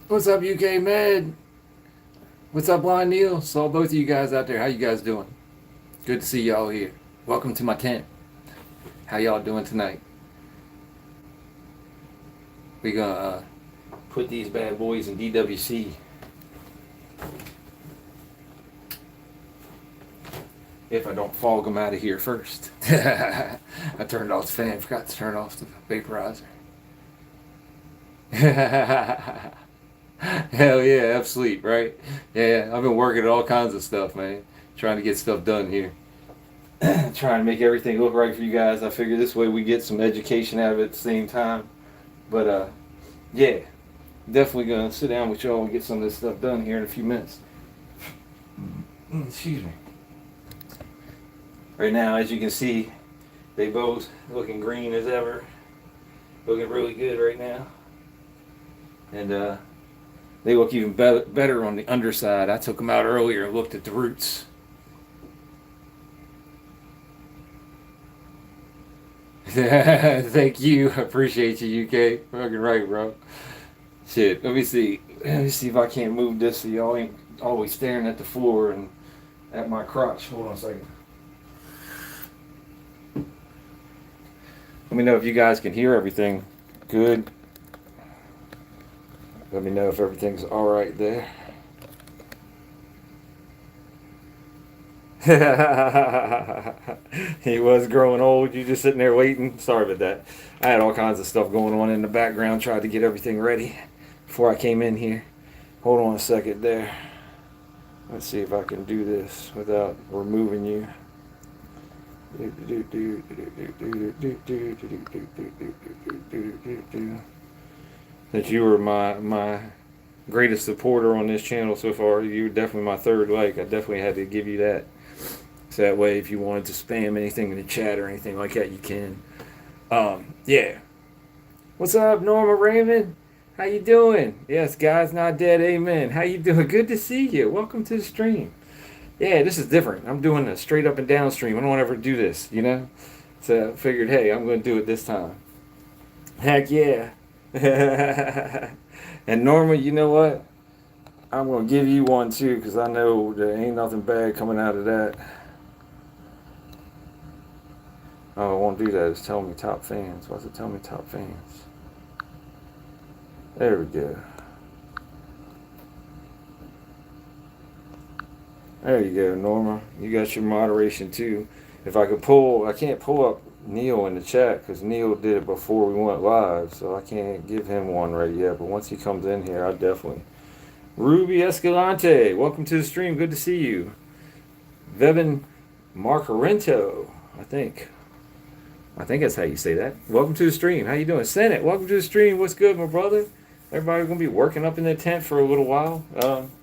What's up, UK Med? What's up, Blind Neil? Saw both of you guys out there. How you guys doing? Good to see y'all here. Welcome to my tent. How y'all doing tonight? We gonna put these bad boys in DWC. If I don't fog them out of here first. I turned off the fan. Forgot to turn off the vaporizer. Hell yeah, F sleep, right? Yeah, I've been working at all kinds of stuff, man. Trying to get stuff done here. Trying to make everything look right for you guys. I figure this way we get some education out of it at the same time. But yeah, definitely gonna sit down with y'all and get some of this stuff done here in a few minutes. Excuse me. Right now, as you can see, they both looking green as ever. Looking really good right now. And they look even better on the underside. I took them out earlier and looked at the roots. Thank you. I appreciate you, UK. Fucking right, bro. Shit. Let me see. Let me see if I can't move this so y'all ain't always staring at the floor and at my crotch. Hold on a second. Let me know if you guys can hear everything good. Let me know if everything's all right there. He was growing old. You just sitting there waiting. Sorry about that. I had all kinds of stuff going on in the background. Tried to get everything ready before I came in here. Hold on a second there. Let's see if I can do this without removing you. Since you were my greatest supporter on this channel so far, you're definitely my third like. I definitely had to give you that. So that way, if you wanted to spam anything in the chat or anything like that, you can. Yeah. What's up, Norma Raymond? How you doing? Yes, God's not dead. Amen. How you doing? Good to see you. Welcome to the stream. Yeah, this is different. I'm doing a straight up and down stream. I don't ever do this, you know? So I figured, hey, I'm going to do it this time. Heck yeah. And Norma, you know what? I'm going to give you one too because I know there ain't nothing bad coming out of that. Oh, it won't do that. It's telling me top fans. What's it telling me top fans? There we go. There you go, Norma. You got your moderation too. If I could pull, I can't pull up Neil in the chat because Neil did it before we went live, so I can't give him one right yet. But once he comes in here, I definitely. Ruby Escalante, welcome to the stream. Good to see you. Vevin Marcarento, I think that's how you say that. Welcome to the stream. How you doing? Senate, welcome to the stream. What's good, my brother? Everybody gonna be working up in the tent for a little while.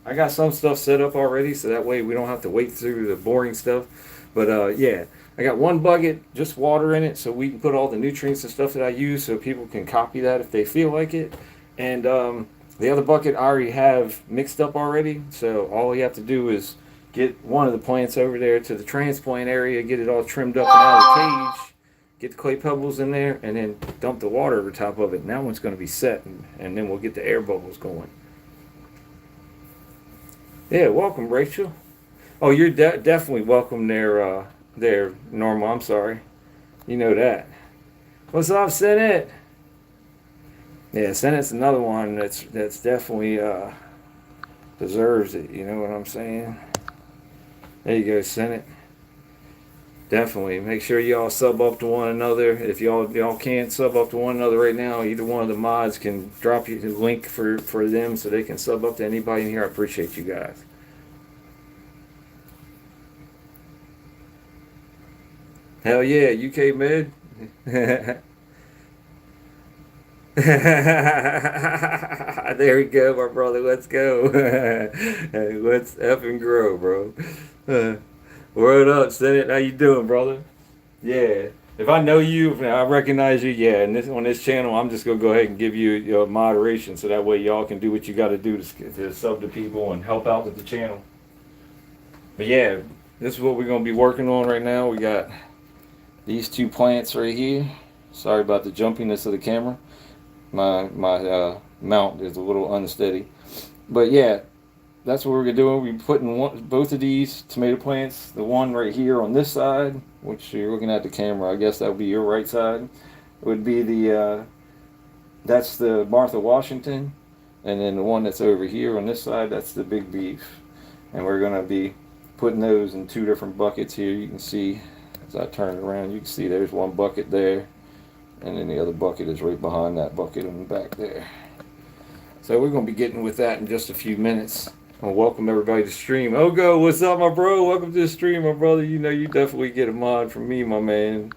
I got some stuff set up already, so that way we don't have to wait through the boring stuff. But yeah, I got one bucket, just water in it, so we can put all the nutrients and stuff that I use, so people can copy that if they feel like it. And the other bucket I already have mixed up already, so all you have to do is get one of the plants over there to the transplant area, get it all trimmed up and out of the cage. Get the clay pebbles in there and then dump the water over top of it. And that one's going to be set, and then we'll get the air bubbles going. Yeah, welcome, Rachel. Oh, you're definitely welcome there, Norma. I'm sorry. You know that. What's up, Senate? Yeah, Senate's another one that's definitely deserves it. You know what I'm saying? There you go, Senate. Definitely. Make sure y'all sub up to one another. If y'all can't sub up to one another right now, either one of the mods can drop you the link for them so they can sub up to anybody in here. I appreciate you guys. Hell yeah, UK Med. There we go, my brother. Let's go. Let's effing grow, bro. Word up, Senate. How you doing, brother? Yeah. If I know you, if I recognize you, yeah. And on this channel, I'm just gonna go ahead and give you your moderation, so that way y'all can do what you got to do to sub to people and help out with the channel. But yeah, this is what we're gonna be working on right now. We got these two plants right here. Sorry about the jumpiness of the camera. My mount is a little unsteady. But yeah, that's what we're gonna do. We're putting both of these tomato plants, the one right here on this side, which you're looking at the camera. I guess that would be your right side. It would be the that's the Martha Washington, and then the one that's over here on this side, that's the big beef. And we're gonna be putting those in two different buckets here. You can see as I turn it around, you can see there's one bucket there, and then the other bucket is right behind that bucket in the back there. So we're gonna be getting with that in just a few minutes. Well, welcome everybody to the stream. Ogo, what's up, my bro? Welcome to the stream, my brother. You know you definitely get a mod from me, my man.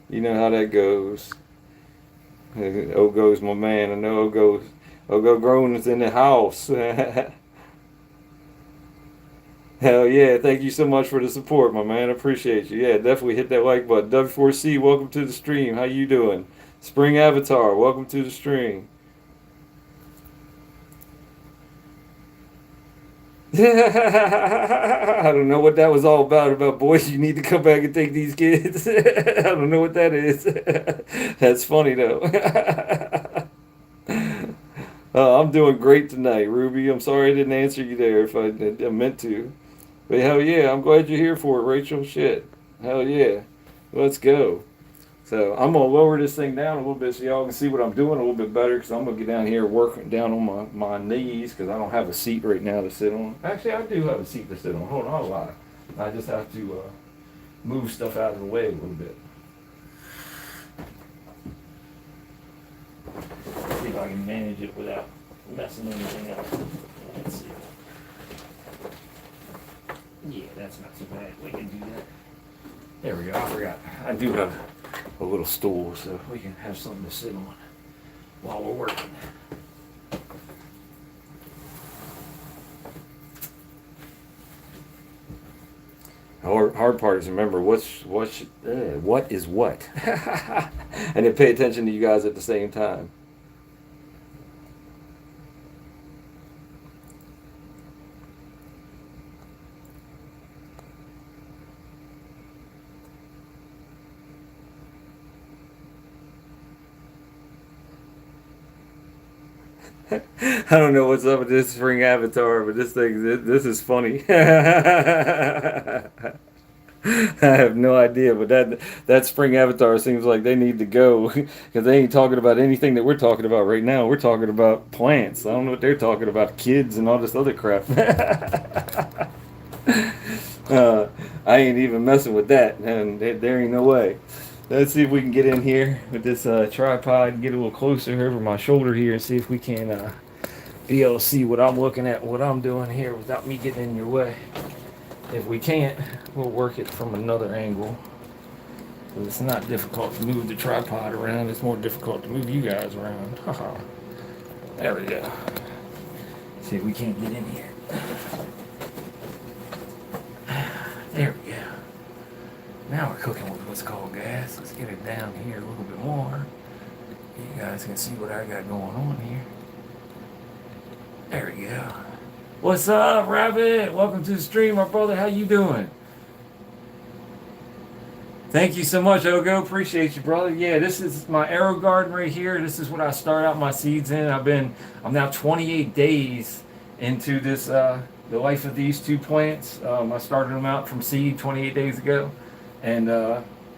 You know how that goes. Ogo's my man. I know Ogo Grown is in the house. Hell yeah, thank you so much for the support, my man. I appreciate you. Yeah, definitely hit that like button. W4C, welcome to the stream. How you doing? Spring Avatar, welcome to the stream. I don't know what that was all about boys, you need to come back and take these kids. I don't know what that is. That's funny though. I'm doing great tonight, Ruby. I'm sorry I didn't answer you there if I meant to. But hell yeah, I'm glad you're here for it, Rachel. Shit. Hell yeah. Let's go. So I'm going to lower this thing down a little bit so y'all can see what I'm doing a little bit better, because I'm going to get down here working down on my knees, because I don't have a seat right now to sit on. Actually, I do have a seat to sit on. Hold on, I'll lie. I just have to move stuff out of the way a little bit. See if I can manage it without messing anything up. Let's see. Yeah, that's not so bad. We can do that. There we go. I forgot. I do have a little stool, so we can have something to sit on while we're working. Hard part is remember what is what, and then pay attention to you guys at the same time. I don't know what's up with this spring avatar, but this is funny. I have no idea, but that spring avatar seems like they need to go, because they ain't talking about anything that we're talking about right now. We're talking about plants. I don't know what they're talking about, kids and all this other crap. I ain't even messing with that, and there ain't no way. Let's see if we can get in here with this tripod and get a little closer over my shoulder here and see if we can be able to see what I'm looking at, what I'm doing here without me getting in your way. If we can't, we'll work it from another angle. But it's not difficult to move the tripod around. It's more difficult to move you guys around. There we go. See if we can't get in here. There we go. Now we're cooking with what's called gas. Let's get it down here a little bit more. You guys can see what I got going on here. There we go. What's up, Rabbit? Welcome to the stream, my brother. How you doing? Thank you so much, Ogo. Appreciate you, brother. Yeah, this is my AeroGarden right here. This is what I start out my seeds in. I'm now 28 days into this, the life of these two plants. I started them out from seed 28 days ago. And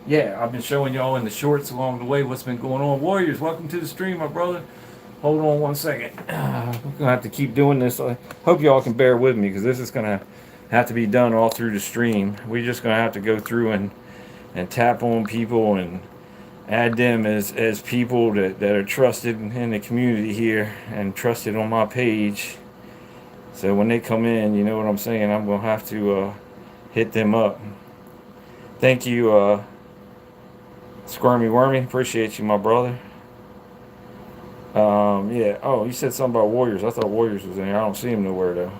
yeah, I've been showing y'all in the shorts along the way what's been going on. Warriors, welcome to the stream, my brother. Hold on one second. We're gonna have to keep doing this. I hope y'all can bear with me, because this is gonna have to be done all through the stream. We're just gonna have to go through and tap on people and add them as people that are trusted in the community here and trusted on my page. So when they come in, you know what I'm saying, I'm gonna have to hit them up. Thank you, Squirmy Wormy. Appreciate you, my brother. Yeah. Oh, you said something about Warriors. I thought Warriors was in here. I don't see him nowhere, though.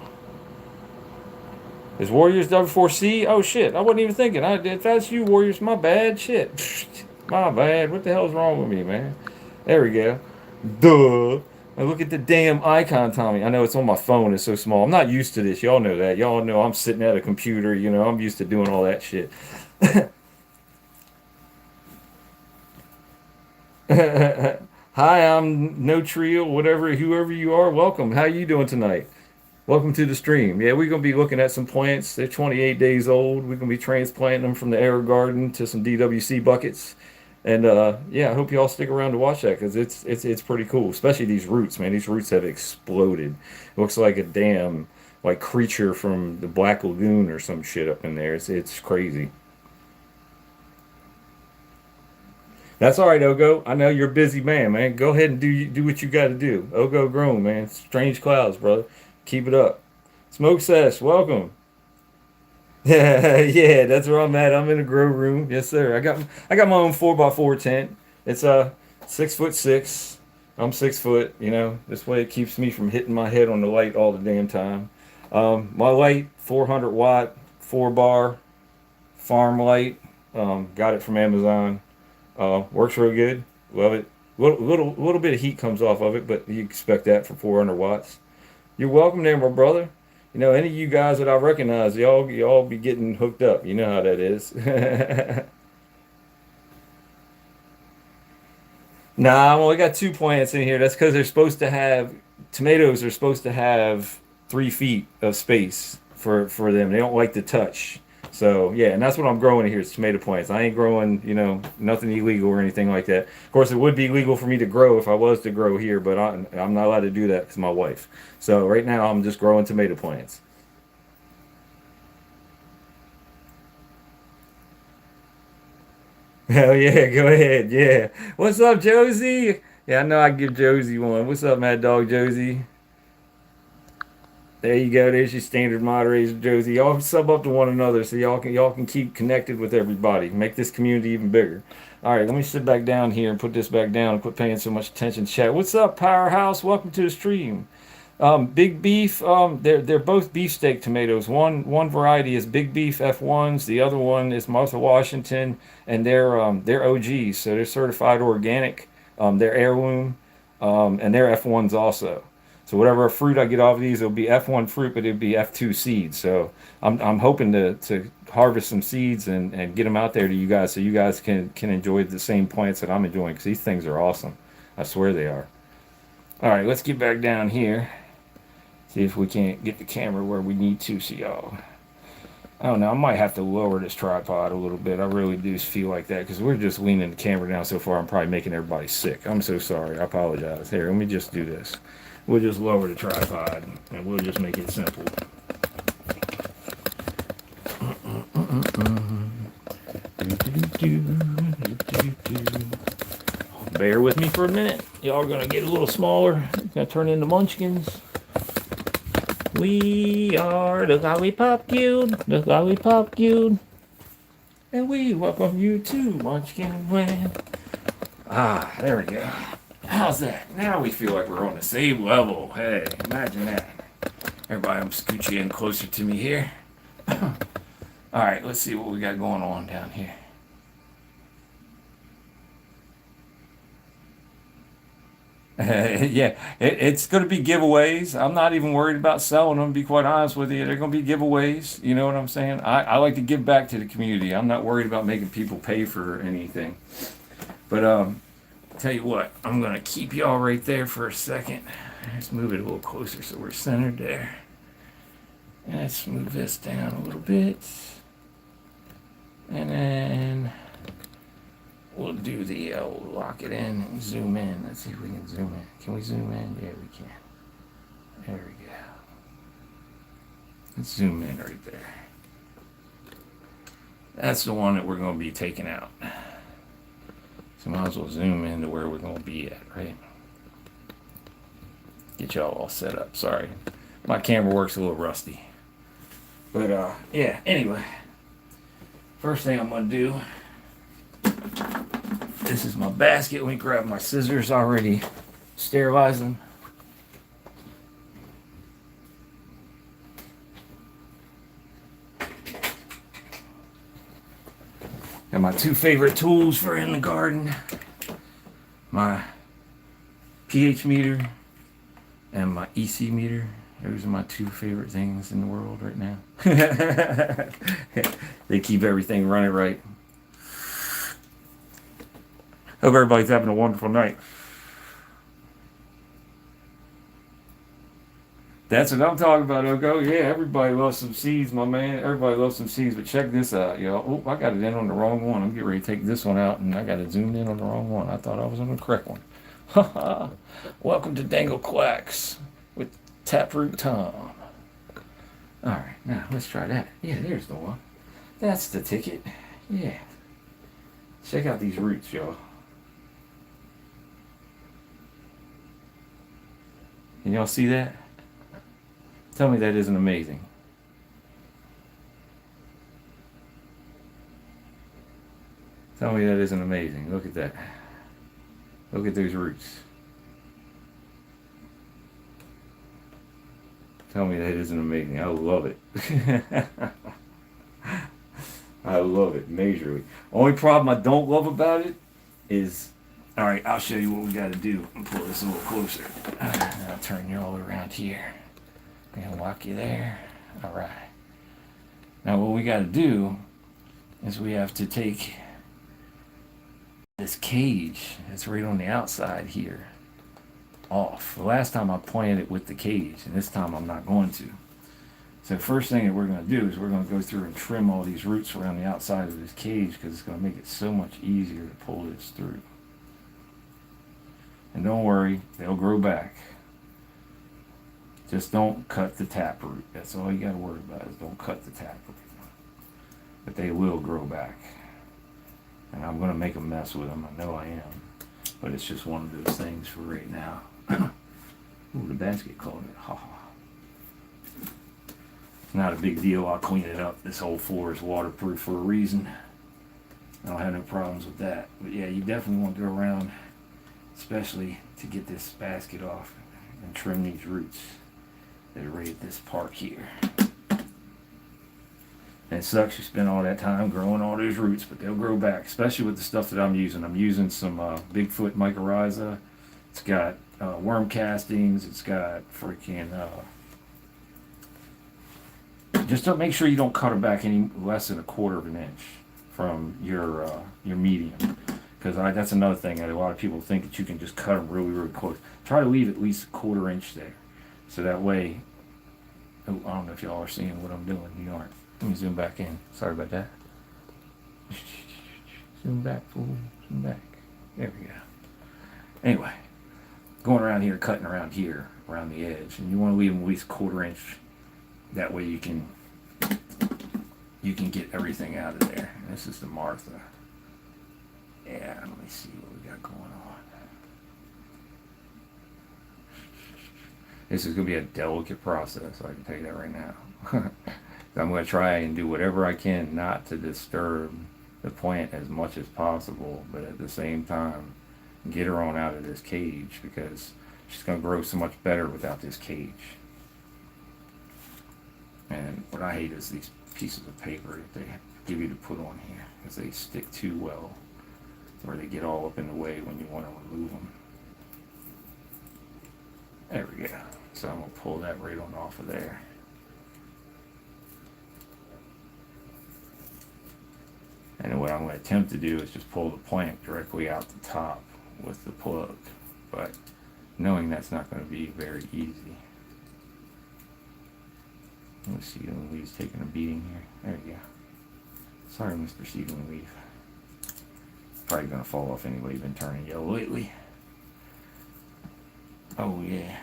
Is Warriors W4C? Oh, shit. I wasn't even thinking. If that's you, Warriors, my bad. Shit. My bad. What the hell's wrong with me, man? There we go. Duh. Now look at the damn icon, Tommy. I know it's on my phone. It's so small. I'm not used to this. Y'all know that. Y'all know I'm sitting at a computer. You know, I'm used to doing all that shit. Hi, I'm No Trio, whatever, whoever you are. Welcome. How you doing tonight? Welcome to the stream. Yeah, we're gonna be looking at some plants. They're 28 days old. We're gonna be transplanting them from the AeroGarden to some DWC buckets. And yeah, I hope you all stick around to watch that because it's pretty cool. Especially these roots, man. These roots have exploded. It looks like a damn like creature from the Black Lagoon or some shit up in there. It's crazy. That's all right, Ogo. I know you're a busy man, man. Go ahead and do what you got to do. Ogo grown, man. Strange clouds, brother. Keep it up. Smoke Sesh, welcome. Yeah, yeah, that's where I'm at. I'm in a grow room. Yes, sir. I got my own 4x4 tent. It's 6'6". I'm 6 foot. You know, this way it keeps me from hitting my head on the light all the damn time. My light, 400 watt, 4 bar farm light. Got it from Amazon. Works real good. Love it. Little bit of heat comes off of it, but you expect that for 400 watts. You're welcome there, my brother. You know, any of you guys that I recognize, y'all be getting hooked up. You know how that is. Nah, I only got two plants in here. That's because they're supposed to have tomatoes are supposed to have 3 feet of space for them. They don't like to touch. So yeah, and that's what I'm growing in here is tomato plants. I ain't growing, you know, nothing illegal or anything like that. Of course, it would be legal for me to grow if I was to grow here, but I'm not allowed to do that because my wife. So right now, I'm just growing tomato plants. Hell yeah, go ahead. Yeah. What's up, Josie? Yeah, I know I give Josie one. What's up, Mad Dog Josie? There you go. There's your standard moderator, Josie. Y'all sub up to one another so y'all can keep connected with everybody. Make this community even bigger. All right, let me sit back down here and put this back down and quit paying so much attention to chat. What's up, Powerhouse? Welcome to the stream. Big beef. They're both beefsteak tomatoes. One variety is big beef F1s. The other one is Martha Washington, and they're OGs. So they're certified organic. They're heirloom, and they're F1s also. So whatever fruit I get off of these, it'll be F1 fruit, but it'll be F2 seeds. So I'm hoping to harvest some seeds and get them out there to you guys so you guys can enjoy the same plants that I'm enjoying because these things are awesome. I swear they are. All right, let's get back down here. See if we can't get the camera where we need to see y'all. I don't know. I might have to lower this tripod a little bit. I really do feel like that because we're just leaning the camera down so far. I'm probably making everybody sick. I'm so sorry. I apologize. Here, let me just do this. We'll just lower the tripod and we'll just make it simple. Bear with me for a minute. Y'all are going to get a little smaller. It's going to turn into munchkins. We are the Lollipop Guild, the Lollipop Guild, and we welcome you to Munchkin Land. Ah, there we go. How's that? Now we feel like we're on the same level. Hey, imagine that. Everybody, I'm scooching in closer to me here. All right, let's see what we got going on down here. Yeah, it's going to be giveaways. I'm not even worried about selling them, to be quite honest with you. They're going to be giveaways. You know what I'm saying? I like to give back to the community. I'm not worried about making people pay for anything. But tell you what, I'm going to keep y'all right there for a second. Let's move it a little closer so we're centered there. Let's move this down a little bit. And then we'll do the lock it in and zoom in. Let's see if we can zoom in. Can we zoom in? Yeah, we can. There we go. Let's zoom in right there. That's the one that we're going to be taking out. So might as well zoom in to where we're going to be at, right? Get y'all all set up. Sorry. My camera works a little rusty. But yeah, anyway. First thing I'm going to do, this is my basket. Let me grab my scissors already sterilizing. Got my two favorite tools for in the garden. My pH meter and my EC meter. Those are my two favorite things in the world right now. They keep everything running right. Hope everybody's having a wonderful night. That's what I'm talking about, Oko. Yeah, everybody loves some seeds, my man. Everybody loves some seeds, but check this out, yo. Oh, I got it in on the wrong one. I'm getting ready to take this one out, and I got it zoomed in on the wrong one. I thought I was on the correct one. Ha Welcome to Dangle Quacks with Taproot Tom. All right, now let's try that. Yeah, there's the one. That's the ticket. Yeah. Check out these roots, y'all. Can y'all see that? Tell me that isn't amazing. Tell me that isn't amazing. Look at that. Look at those roots. Tell me that isn't amazing. I love it. I love it majorly. Only problem I don't love about it is, all right, I'll show you what we got to do. I'll pull this a little closer. I'll turn you all around here. And walk you there. All right. Now what we got to do is we have to take this cage that's right on the outside here off. The last time I planted it with the cage, and this time I'm not going to. So the first thing that we're going to do is we're going to go through and trim all these roots around the outside of this cage because it's going to make it so much easier to pull this through. And don't worry, they'll grow back. Just don't cut the taproot. That's all you got to worry about is don't cut the taproot. But they will grow back. And I'm going to make a mess with them. I know I am. But it's just one of those things for right now. Ooh, the basket caught it. Ha ha. It's not a big deal. I'll clean it up. This whole floor is waterproof for a reason. I don't have no problems with that. But yeah, you definitely want to go around, especially to get this basket off and trim these roots that are right at this part here. And it sucks you spend all that time growing all those roots, but they'll grow back, especially with the stuff that I'm using. I'm using some Bigfoot mycorrhiza. It's got worm castings. It's got freaking... just don't make sure you don't cut it back any less than 1/4 of an inch from your medium. Because that's another thing that a lot of people think that you can just cut them really, really close. Try to leave at least 1/4 inch there. So that way... Oh, I don't know if y'all are seeing what I'm doing. You aren't. Let me zoom back in. Sorry about that. Zoom back, fool. Zoom back. There we go. Anyway, going around here, cutting around here, around the edge, and you want to leave them at least 1/4 inch. That way you can get everything out of there. And this is the Martha. Yeah, let me see what we got going on. This is going to be a delicate process, I can tell you that right now. I'm going to try and do whatever I can not to disturb the plant as much as possible, but at the same time, get her on out of this cage because she's going to grow so much better without this cage. And what I hate is these pieces of paper that they give you to put on here because they stick too well or they get all up in the way when you want to remove them. There we go. So I'm going to pull that right on off of there. And what I'm going to attempt to do is just pull the plant directly out the top with the plug. But knowing that's not going to be very easy. Let's see, Seedling Leaf's taking a beating here. There we go. Sorry, Mr. Seedling Leaf. Probably going to fall off anyway. You've been turning yellow lately. Oh, yeah.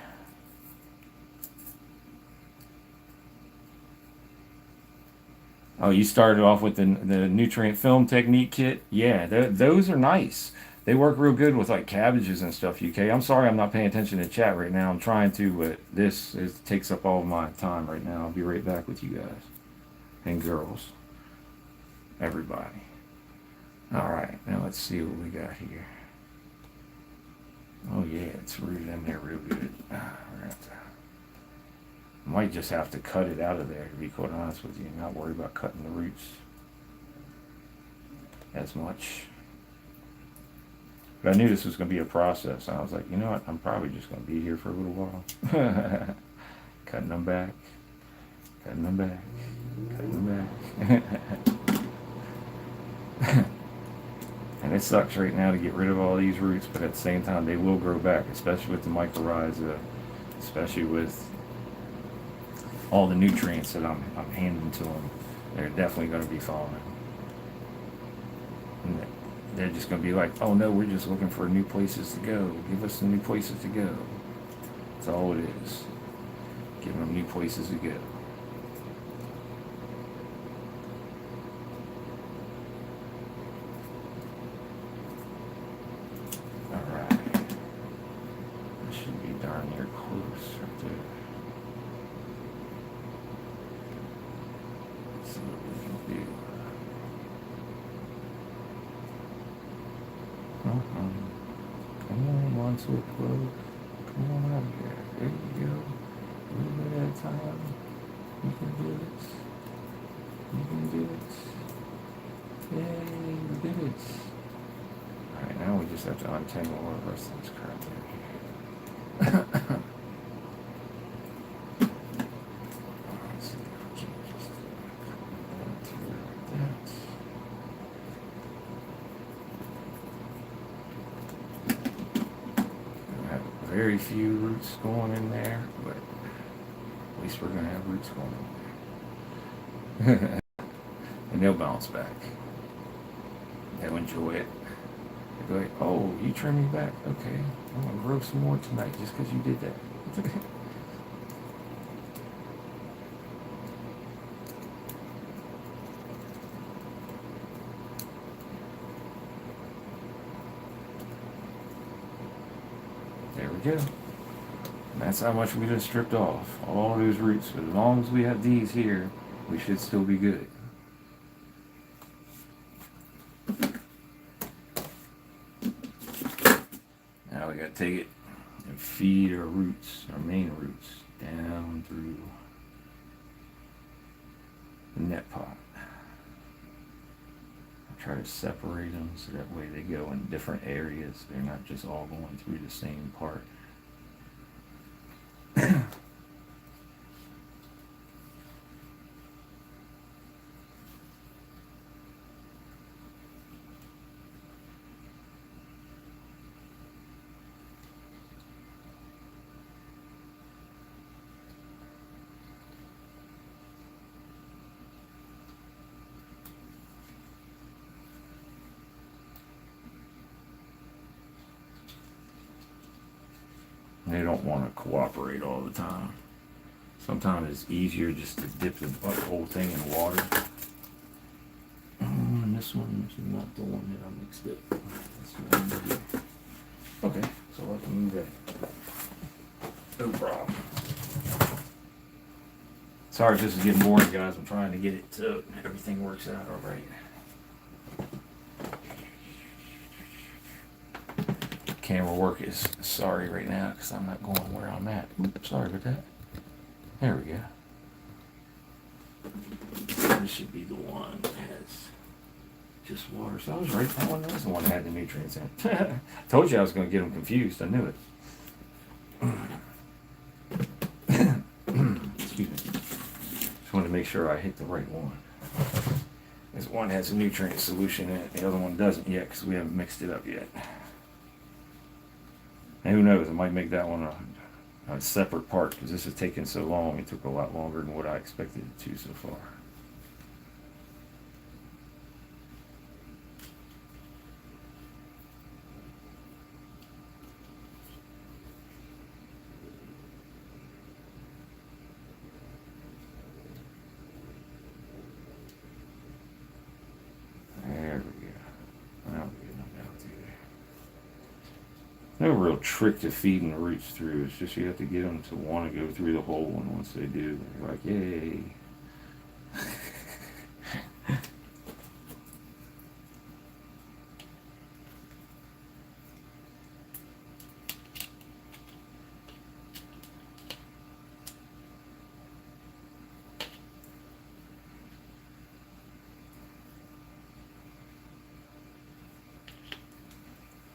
Oh, you started off with the nutrient film technique kit? Yeah, those are nice. They work real good with like cabbages and stuff, UK. I'm sorry I'm not paying attention to chat right now. I'm trying to, but this takes up all of my time right now. I'll be right back with you guys. And girls. Everybody. Alright, now let's see what we got here. Oh yeah, it's rooted in there real good. Might just have to cut it out of there, to be quite honest with you, and not worry about cutting the roots as much. But I knew this was going to be a process. I was like, you know what, I'm probably just going to be here for a little while. Cutting them back, cutting them back, cutting them back. And it sucks right now to get rid of all these roots, but at the same time, they will grow back, especially with the mycorrhiza, especially with all the nutrients that I'm handing to them, they're definitely going to be fine. And they're just going to be like, oh no, we're just looking for new places to go. Give us some new places to go. That's all it is. Giving them new places to go. Alright. That should be darn near close right there. Let's see what we can do. Come on, once we're close. Come on out here. There you go. A little bit at a time. You can do it. You can do it. Yay, we did it. Alright, now we just have to untangle all the rest of this crap in here. Let's see if we can just go through like that. We have very few roots going in there, but at least we're going to have roots going in there. And they'll bounce back. They'll enjoy it. They'll be like, oh, you trim me back? Okay, I'm going to grow some more tonight just because you did that. There we go. And that's how much we just stripped off. All those roots. But as long as we have these here, we should still be good. Now we gotta take it and feed our roots, our main roots, down through the net pot. I try to separate them so that way they go in different areas. They're not just all going through the same part. They don't want to cooperate all the time. Sometimes it's easier just to dip the whole thing in water. And this one is not the one that I mixed up. This one here. Okay, so I can move that. No problem. Sorry if this is getting boring, guys. I'm trying to get it so everything works out all right. Camera work is sorry right now because I'm not going where I'm at. Oops, sorry about that. There we go. This should be the one that has just water. So I was right. That one was the one that had the nutrients in it. Told you I was going to get them confused. I knew it. Excuse me. Just wanted to make sure I hit the right one. This one has a nutrient solution in it. The other one doesn't yet because we haven't mixed it up yet. And who knows, I might make that one a separate part because this is taking so long. It took a lot longer than what I expected it to so far. There we go. Now we're getting them down through there. No real trick to feeding the roots through. It's just you have to get them to want to go through the hole, and once they do, they're like, yay.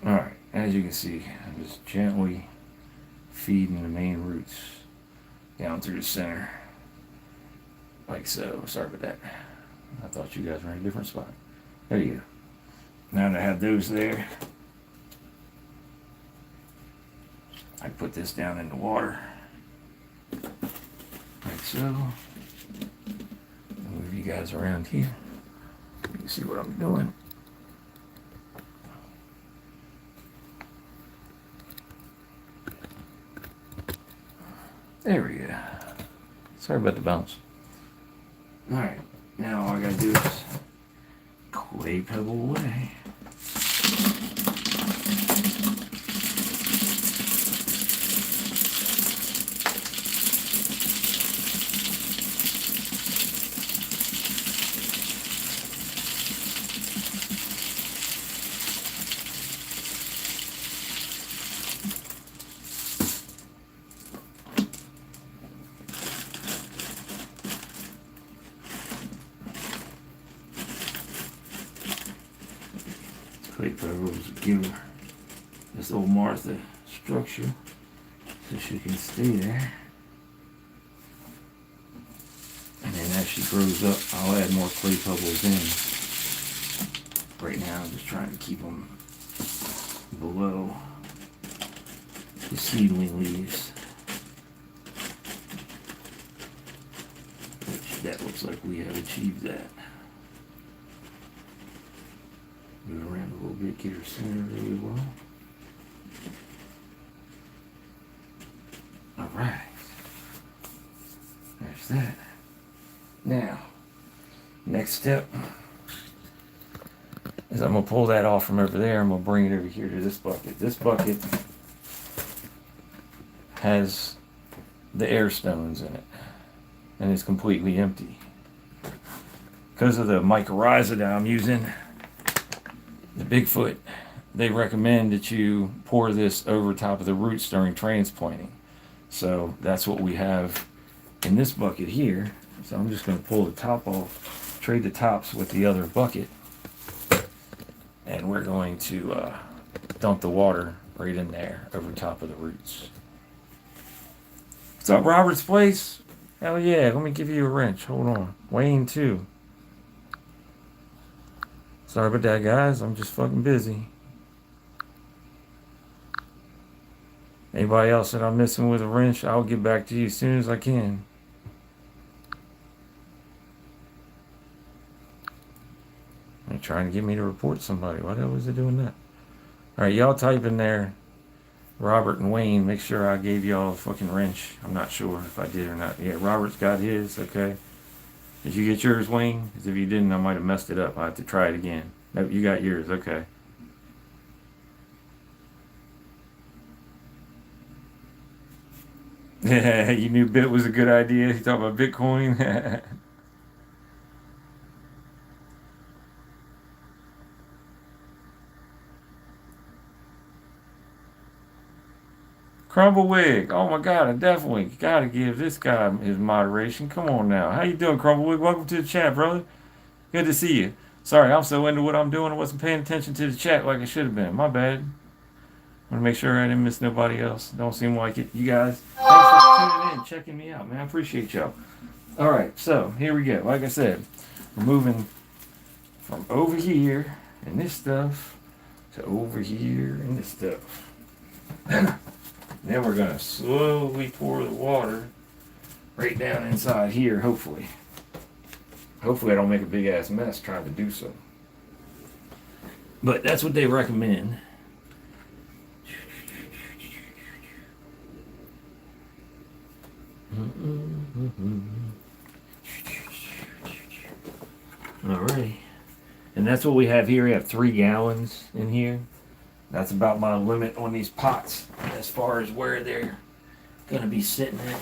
Alright, as you can see, I'm just gently feeding the main roots down through the center. Like so. Sorry about that. I thought you guys were in a different spot. There you go. Now that I have those there, I put this down in the water. Like so. Move you guys around here. You can see what I'm doing. There we go. Sorry about the bounce. Alright, now all I gotta do is clay pebble away. Clay pebbles give this old Martha structure so she can stay there. And then as she grows up, I'll add more clay pebbles in. Right now, I'm just trying to keep them below the seedling leaves. Which that looks like we have achieved that. Move around a little bit, get her centered really well. Alright. There's that. Now, next step is I'm going to pull that off from over there. I'm going to bring it over here to this bucket. This bucket has the air stones in it. And it's completely empty. Because of the mycorrhiza that I'm using, the Bigfoot, they recommend that you pour this over top of the roots during transplanting. So that's what we have in this bucket here. So I'm just going to pull the top off, trade the tops with the other bucket, and we're going to dump the water right in there over top of the roots. What's up, Robert's Place? Hell yeah, let me give you a wrench. Hold on. Wayne too. Sorry about that, guys. I'm just fucking busy. Anybody else that I'm missing with a wrench, I'll get back to you as soon as I can. They're trying to get me to report somebody. Why the hell was they doing that? Alright, y'all type in there Robert and Wayne. Make sure I gave y'all a fucking wrench. I'm not sure if I did or not. Yeah, Robert's got his, okay. Did you get yours, Wayne? Because if you didn't, I might have messed it up. I have to try it again. Nope, you got yours. Okay. Yeah, you knew Bit was a good idea. You talking about Bitcoin? Crumblewick. Oh my God, I definitely gotta give this guy his moderation. Come on now. How you doing, Crumblewick? Welcome to the chat, brother. Good to see you. Sorry, I'm so into what I'm doing, I wasn't paying attention to the chat like I should have been. My bad. I want to make sure I didn't miss nobody else. Don't seem like it. You guys, thanks for tuning in, checking me out, man. I appreciate y'all. Alright, so here we go. Like I said, we're moving from over here and this stuff to over here and this stuff. Then we're going to slowly pour the water right down inside here, hopefully. Hopefully I don't make a big ass mess trying to do so. But that's what they recommend. Alright. And that's what we have here. We have 3 gallons in here. That's about my limit on these pots as far as where they're going to be sitting at.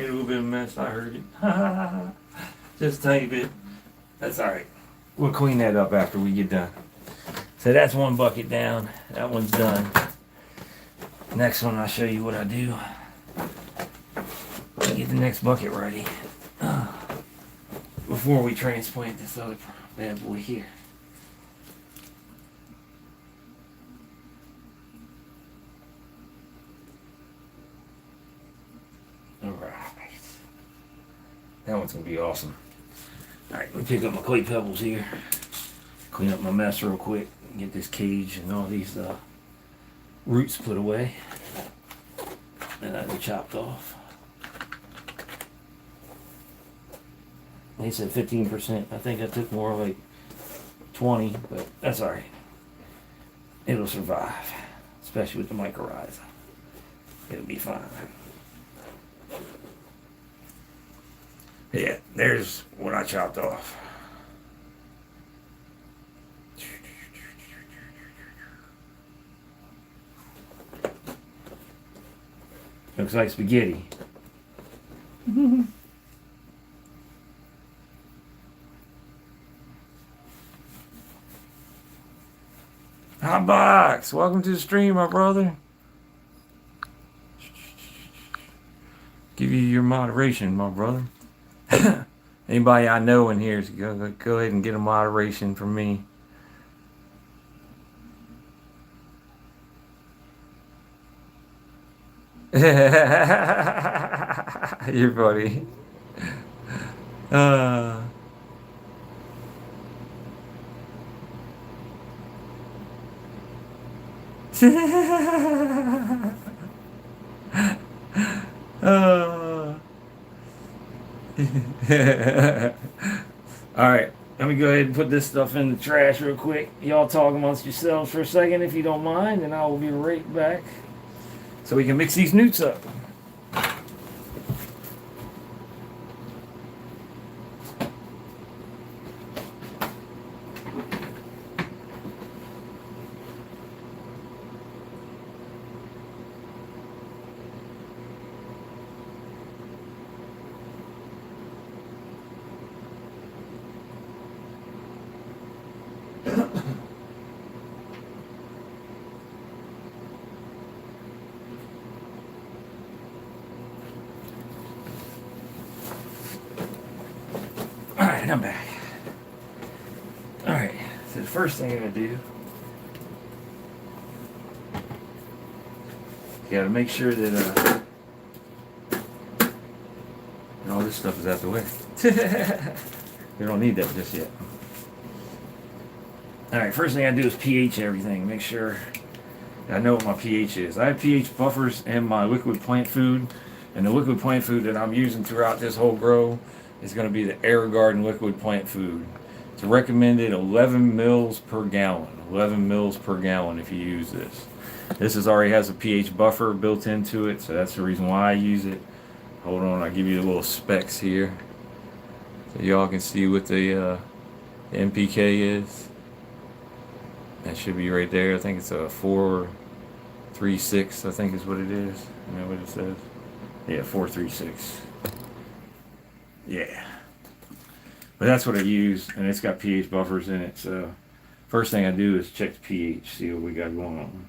made a little bit of a mess. I heard it. Just a tiny bit. That's alright. We'll clean that up after we get done. So that's one bucket down. That one's done. Next one, I'll show you what I do. Get the next bucket ready. Before we transplant this other bad boy here. Alright. That one's going to be awesome. Alright, let me pick up my clay pebbles here. Clean up my mess real quick. Get this cage and all these roots put away. And that'll be chopped off. They said 15%. I think I took more like 20, but that's alright. It'll survive. Especially with the mycorrhiza. It'll be fine. Yeah, there's what I chopped off. Looks like spaghetti. Hot box, welcome to the stream, my brother. Give you your moderation, my brother. Anybody I know in here is go ahead and get a moderation from me. You're funny. Alright, let me go ahead and put this stuff in the trash real quick. Y'all talk amongst yourselves for a second if you don't mind, and I will be right back so we can mix these newts up. Alright, I'm back. Alright, so the first thing I'm going to do, you got to make sure that all this stuff is out the way. We don't need that just yet. Alright, first thing I do is pH everything. Make sure I know what my pH is. I have pH buffers in my liquid plant food, and the liquid plant food that I'm using throughout this whole grow is going to be the AeroGarden liquid plant food. It's recommended 11 mils per gallon. 11 mils per gallon if you use this. This already has a pH buffer built into it, so that's the reason why I use it. Hold on, I'll give you the little specs here so y'all can see what the NPK is. That should be right there. I think it's a 436, I think is what it is. You know what it says? Yeah, 436. Yeah. But that's what I use, and it's got pH buffers in it, so first thing I do is check the pH, see what we got going on.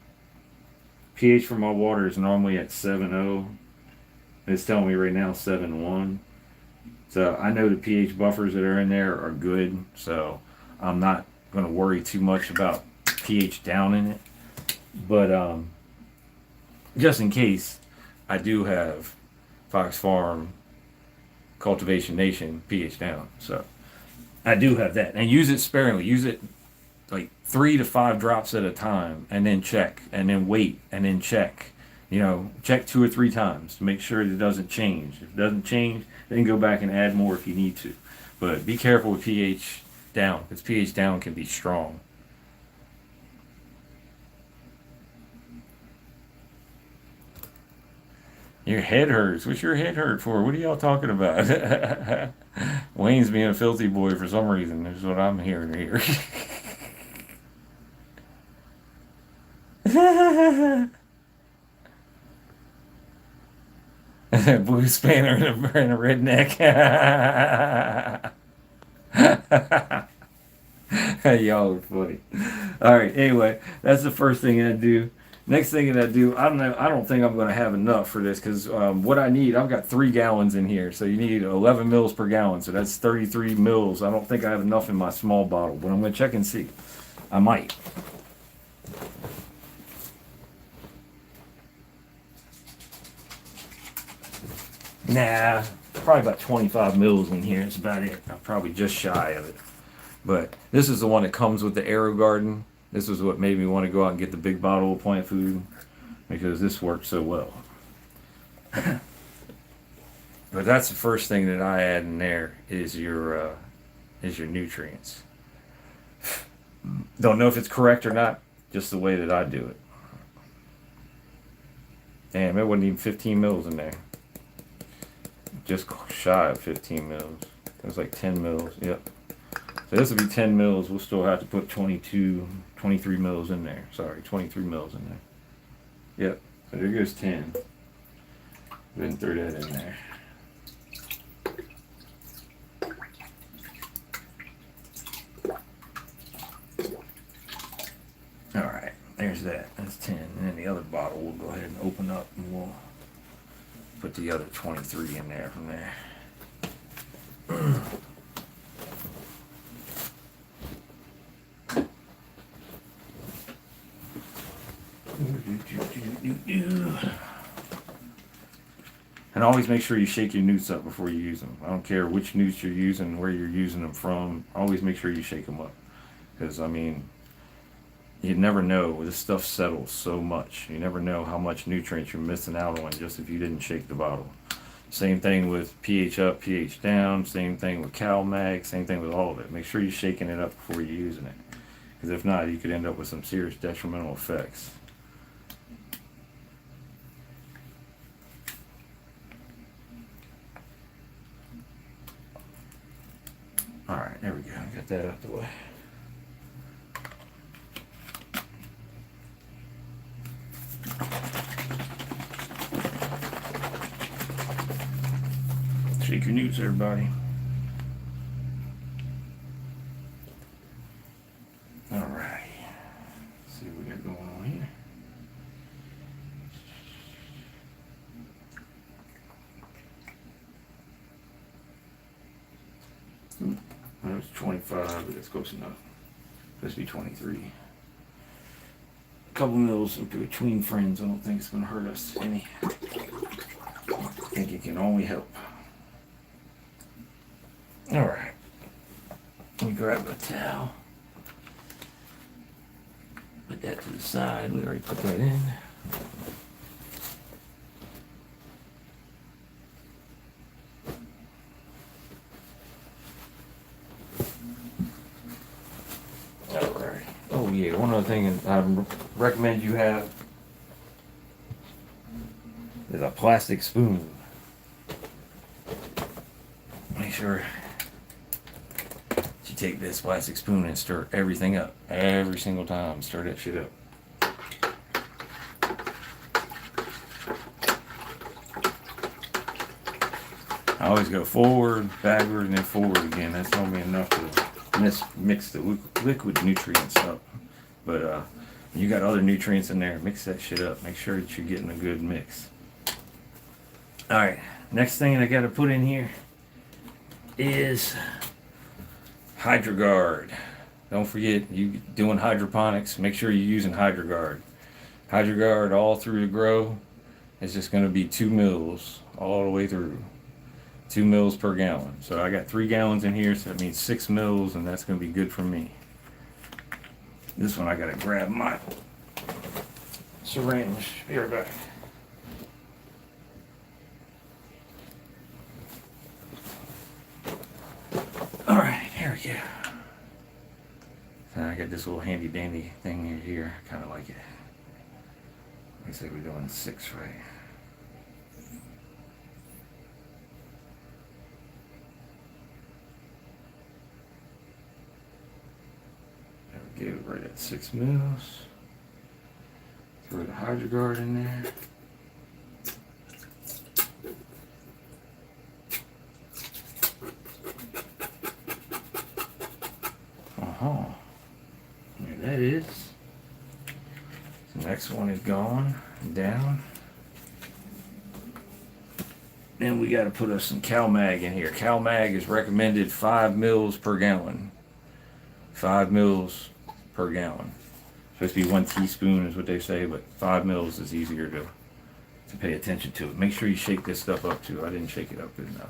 pH for my water is normally at 7.0. It's telling me right now 7.1. So I know the pH buffers that are in there are good, so I'm not going to worry too much about pH down in it. But just in case, I do have Fox Farm Cultivation Nation pH down, so I do have that, and use it sparingly. Use it like 3 to 5 drops at a time, and then check, and then wait, and then check. You know, check 2 or 3 times to make sure that it doesn't change. If it doesn't change, then go back and add more if you need to. But be careful with pH down, because pH down can be strong. Your head hurts. What's your head hurt for? What are y'all talking about? Wayne's being a filthy boy for some reason. That's what I'm hearing here. Blue spanner and a redneck. Y'all are funny. All right. Anyway, that's the first thing I do. Next thing that I do, I don't know. I don't think I'm going to have enough for this because what I need, I've got 3 gallons in here, so you need 11 mils per gallon. So that's 33 mils. I don't think I have enough in my small bottle, but I'm going to check and see. I might. Nah, probably about 25 mils in here. That's about it. I'm probably just shy of it. But this is the one that comes with the AeroGarden. This is what made me want to go out and get the big bottle of plant food because this works so well. But that's the first thing that I add in there is your nutrients. Don't know if it's correct or not, just the way that I do it. Damn, it wasn't even 15 mils in there. Just shy of 15 mils. It was like 10 mils. Yep. So this will be 10 mils. We'll still have to put 23 mils in there. Sorry, 23 mils in there. Yep. So there goes 10. Then throw that in there. Alright, there's that. That's 10. And then the other bottle we'll go ahead and open up and we'll put the other 23 in there from there. And always make sure you shake your newts up before you use them. I don't care which newts you're using, where you're using them from. Always make sure you shake them up. Because, I mean, you never know. This stuff settles so much. You never know how much nutrients you're missing out on just if you didn't shake the bottle. Same thing with pH up, pH down. Same thing with CalMag. Same thing with all of it. Make sure you're shaking it up before you're using it. Because if not, you could end up with some serious detrimental effects. Alright, there we go. Got that out the way. Shake your newts, everybody. Alright. Let's see what we got going on here. That was 25, but that's close enough. Let's be 23. A couple mils in between friends. I don't think it's going to hurt us any. I think it can only help. Alright. Let me grab a towel. Put that to the side. We already put that in. Alright. Oh yeah, one other thing I recommend you have is a plastic spoon. Make sure you take this plastic spoon and stir everything up. Every single time, stir that shit up. I always go forward, backward, and then forward again. That's normally enough to mix the liquid nutrients up. But when you got other nutrients in there, mix that shit up. Make sure that you're getting a good mix. Alright, next thing I gotta put in here is HydroGuard. Don't forget, you doing hydroponics, make sure you're using HydroGuard. HydroGuard all through the grow is just going to be 2 mils all the way through. 2 mils per gallon. So I got 3 gallons in here, so that means 6 mils, and that's going to be good for me. This one I got to grab my syringe. Be right back. Alright, here we go. So I got this little handy dandy thing in here. I kind of like it. Looks like we're doing 6 right. There we go, right at 6 mils. Throw the HydroGuard in there. Next one is gone, down. Then we got to put us some CalMag in here. CalMag is recommended 5 mils per gallon. 5 mils per gallon. Supposed to be 1 teaspoon is what they say, but 5 mils is easier to pay attention to it. Make sure you shake this stuff up too. I didn't shake it up good enough.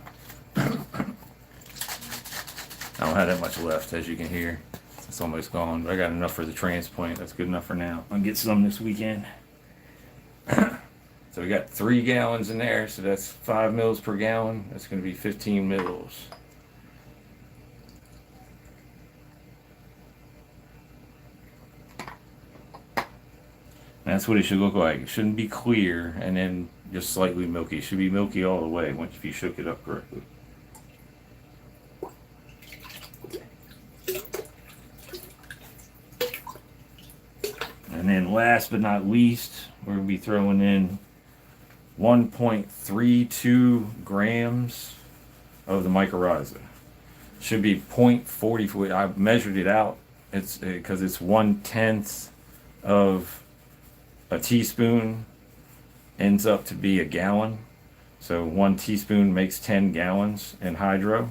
I don't have that much left, as you can hear. It's almost gone, but I got enough for the transplant. That's good enough for now. I'll get some this weekend. So we got 3 gallons in there, so that's 5 mils per gallon. That's going to be 15 mils. That's what it should look like. It shouldn't be clear and then just slightly milky. It should be milky all the way once if you shook it up correctly. And then last but not least, we're going to be throwing in 1.32 grams of the mycorrhiza. Should be 0.40. I measured it out. It's because it's 1/10 of a teaspoon ends up to be a gallon. So 1 teaspoon makes 10 gallons in hydro.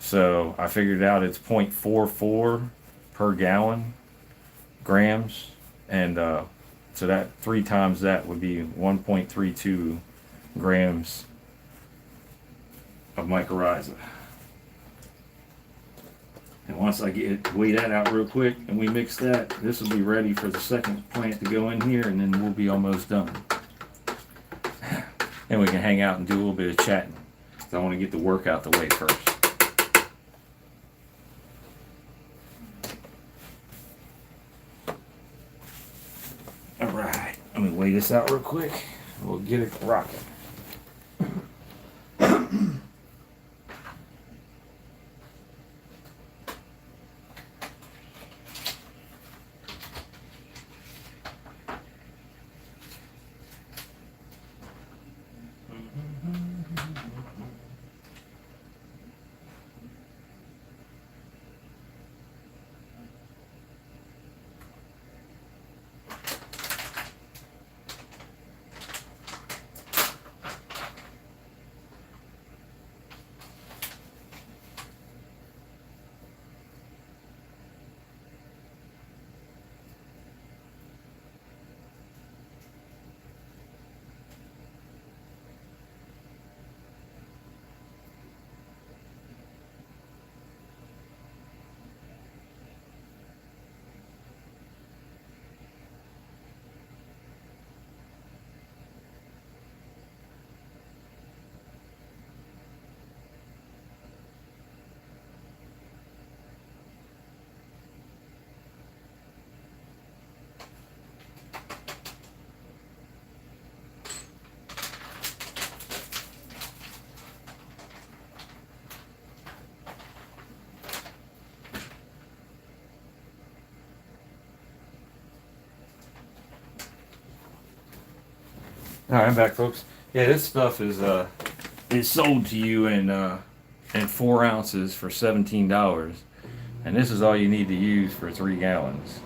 So I figured out it's 0.44 per gallon grams. And so that 3 times that would be 1.32 grams of mycorrhiza. And once I weigh that out real quick and we mix that, this will be ready for the second plant to go in here, and then we'll be almost done. And we can hang out and do a little bit of chatting. So I want to get the work out the way first. Alright, let me weigh this out real quick. We'll get it rocking. Alright, I'm back, folks. Yeah, this stuff is sold to you in 4 ounces for $17, and this is all you need to use for 3 gallons.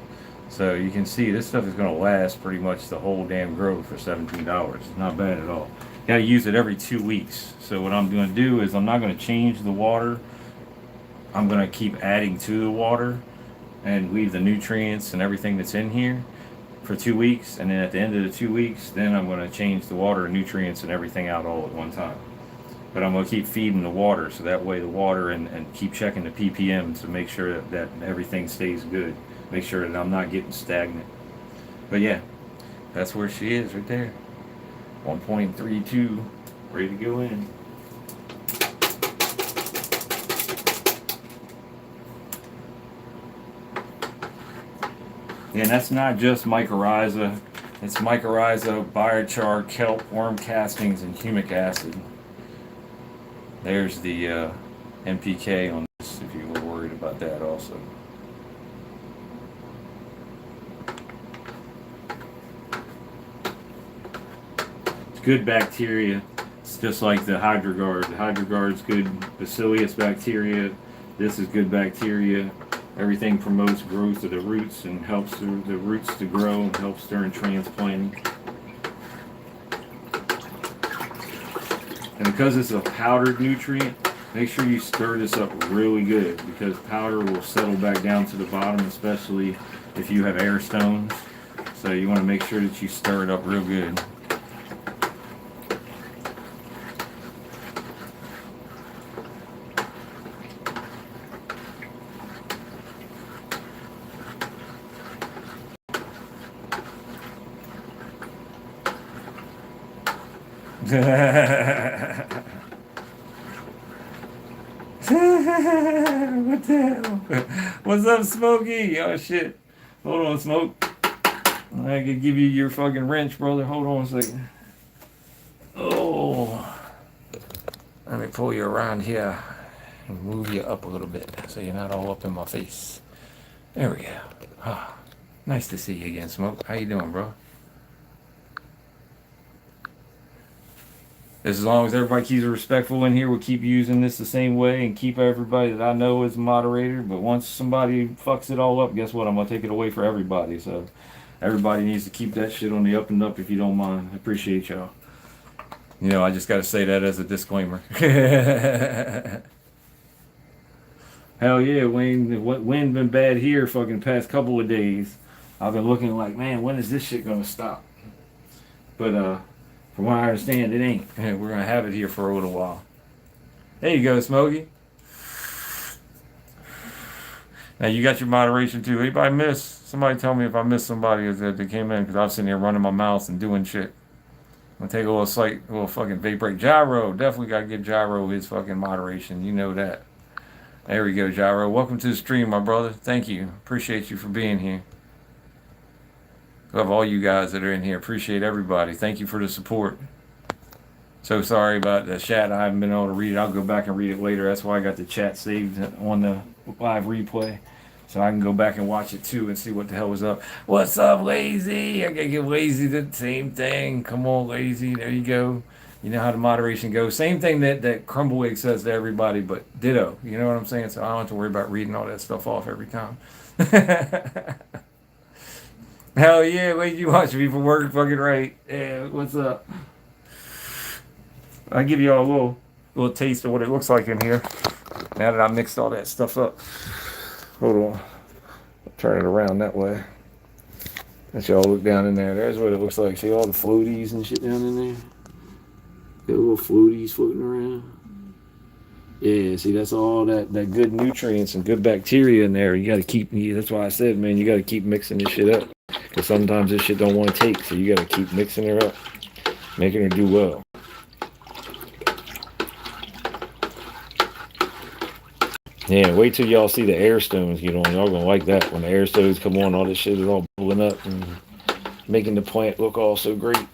So you can see this stuff is going to last pretty much the whole damn growth for $17. It's not bad at all. You got to use it every 2 weeks. So what I'm going to do is I'm not going to change the water. I'm going to keep adding to the water and leave the nutrients and everything that's in here for 2 weeks, and then at the end of the 2 weeks, then I'm going to change the water and nutrients and everything out all at one time. But I'm going to keep feeding the water, so that way the water and keep checking the ppm to make sure that everything stays good. Make sure that I'm not getting stagnant. But yeah, that's where she is right there. 1.32, ready to go in. And that's not just mycorrhiza. It's mycorrhiza, biochar, kelp, worm castings, and humic acid. There's the NPK on this if you were worried about that also. It's good bacteria. It's just like the AeroGarden. The AeroGarden's good bacillus bacteria. This is good bacteria. Everything promotes growth of the roots and helps the roots to grow and helps during transplanting. And because it's a powdered nutrient, make sure you stir this up really good, because powder will settle back down to the bottom, especially if you have air stones. So you want to make sure that you stir it up real good. What the hell? What's up, Smokey? Oh shit. Hold on, Smoke. I could give you your fucking wrench, brother. Hold on a second. Oh. Let me pull you around here and move you up a little bit so you're not all up in my face. There we go. Ah, nice to see you again, Smoke. How you doing, bro? As long as everybody keeps it respectful in here, we'll keep using this the same way and keep everybody that I know as a moderator. But once somebody fucks it all up, guess what? I'm going to take it away for everybody. So everybody needs to keep that shit on the up and up if you don't mind. I appreciate y'all. You know, I just got to say that as a disclaimer. Hell yeah, Wayne. The wind been bad here fucking past couple of days. I've been looking like, man, when is this shit going to stop? But, from what I understand, it ain't. We're going to have it here for a little while. There you go, Smokey. Now, you got your moderation, too. Anybody miss? Somebody tell me if I missed somebody that came in, because I was sitting here running my mouth and doing shit. I'm going to take a little fucking vape break. Gyro. Definitely got to give Gyro his fucking moderation. You know that. There we go, Gyro. Welcome to the stream, my brother. Thank you. Appreciate you for being here. Love all you guys that are in here. Appreciate everybody. Thank you for the support. So sorry about the chat. I haven't been able to read it. I'll go back and read it later. That's why I got the chat saved on the live replay, so I can go back and watch it too and see what the hell was up. What's up, Lazy? I gotta give Lazy the same thing. Come on, Lazy. There you go. You know how the moderation goes. Same thing that Crumblewick says to everybody, but ditto. You know what I'm saying? So I don't have to worry about reading all that stuff off every time. Hell yeah, wait, you watch me for work fucking right. Yeah, what's up? I'll give you all a little taste of what it looks like in here. Now that I mixed all that stuff up. Hold on. I'll turn it around that way. Let y'all look down in there. There's what it looks like. See all the floaties and shit down in there? Got little floaties floating around. Yeah, see, that's all that good nutrients and good bacteria in there. You got to keep, that's why I said, man, you got to keep mixing this shit up. Because sometimes this shit don't want to take, so you got to keep mixing her up, making her do well. Yeah, wait till y'all see the air stones get on. Y'all gonna like that. When the air stones come on, all this shit is all bubbling up and making the plant look all so great.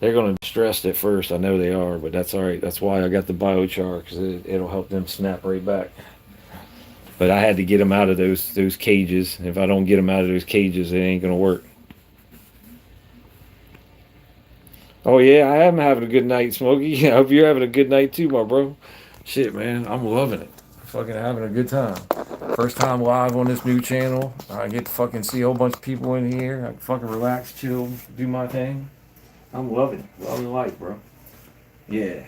They're gonna be stressed at first. I know they are, but that's all right. That's why I got the biochar, because it'll help them snap right back. But I had to get them out of those cages. If I don't get them out of those cages, it ain't gonna work. Oh yeah, I am having a good night, Smokey. I hope you're having a good night too, my bro. Shit, man, I'm loving it. Fucking having a good time. First time live on this new channel. I get to fucking see a whole bunch of people in here. I can fucking relax, chill, do my thing. I'm loving it. Loving life, bro. Yeah.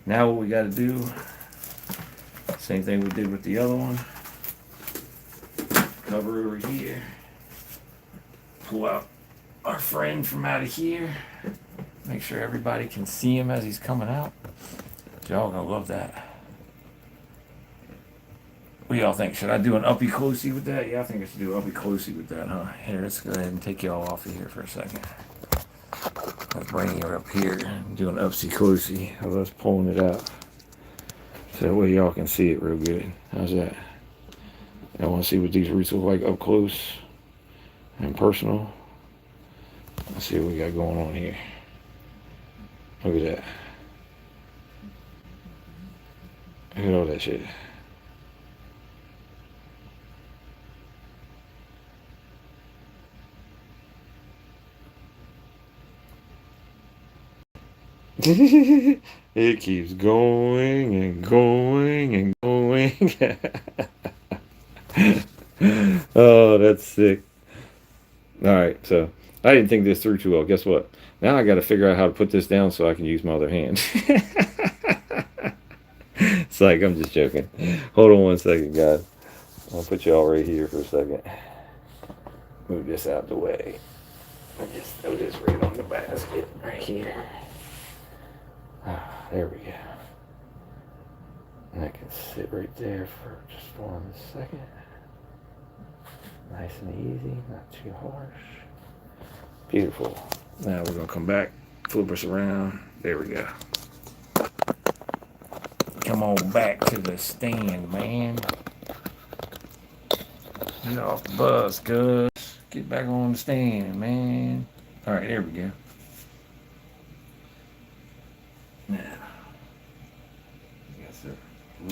Now what we gotta do, same thing we did with the other one. Cover over here. Pull out our friend from out of here. Make sure everybody can see him as he's coming out. Y'all gonna love that. What do y'all think? Should I do an uppy closey with that? Yeah, I think I should do an uppy closey with that, huh? Here, let's go ahead and take y'all off of here for a second. Let's bring you up here and do an uppy closey. I was pulling it out. So that way y'all can see it real good. How's that? Y'all want to see what these roots look like up close and personal? Let's see what we got going on here. Look at that. Look at all that shit. It keeps going and going and going. Oh, that's sick. All right, so I didn't think this through too well. Guess what? Now I got to figure out how to put this down so I can use my other hand. It's like I'm just joking. Hold on one second, guys. I'll put you all right here for a second. Move this out the way. I just throw this right on the basket right here. Ah, there we go. And I can sit right there for just 1 second. Nice and easy, not too harsh. Beautiful. Now we're gonna come back, flip us around. There we go. Come on back to the stand, man. Get off the bus, cuz. Get back on the stand, man. All right, there we go. Now, we got to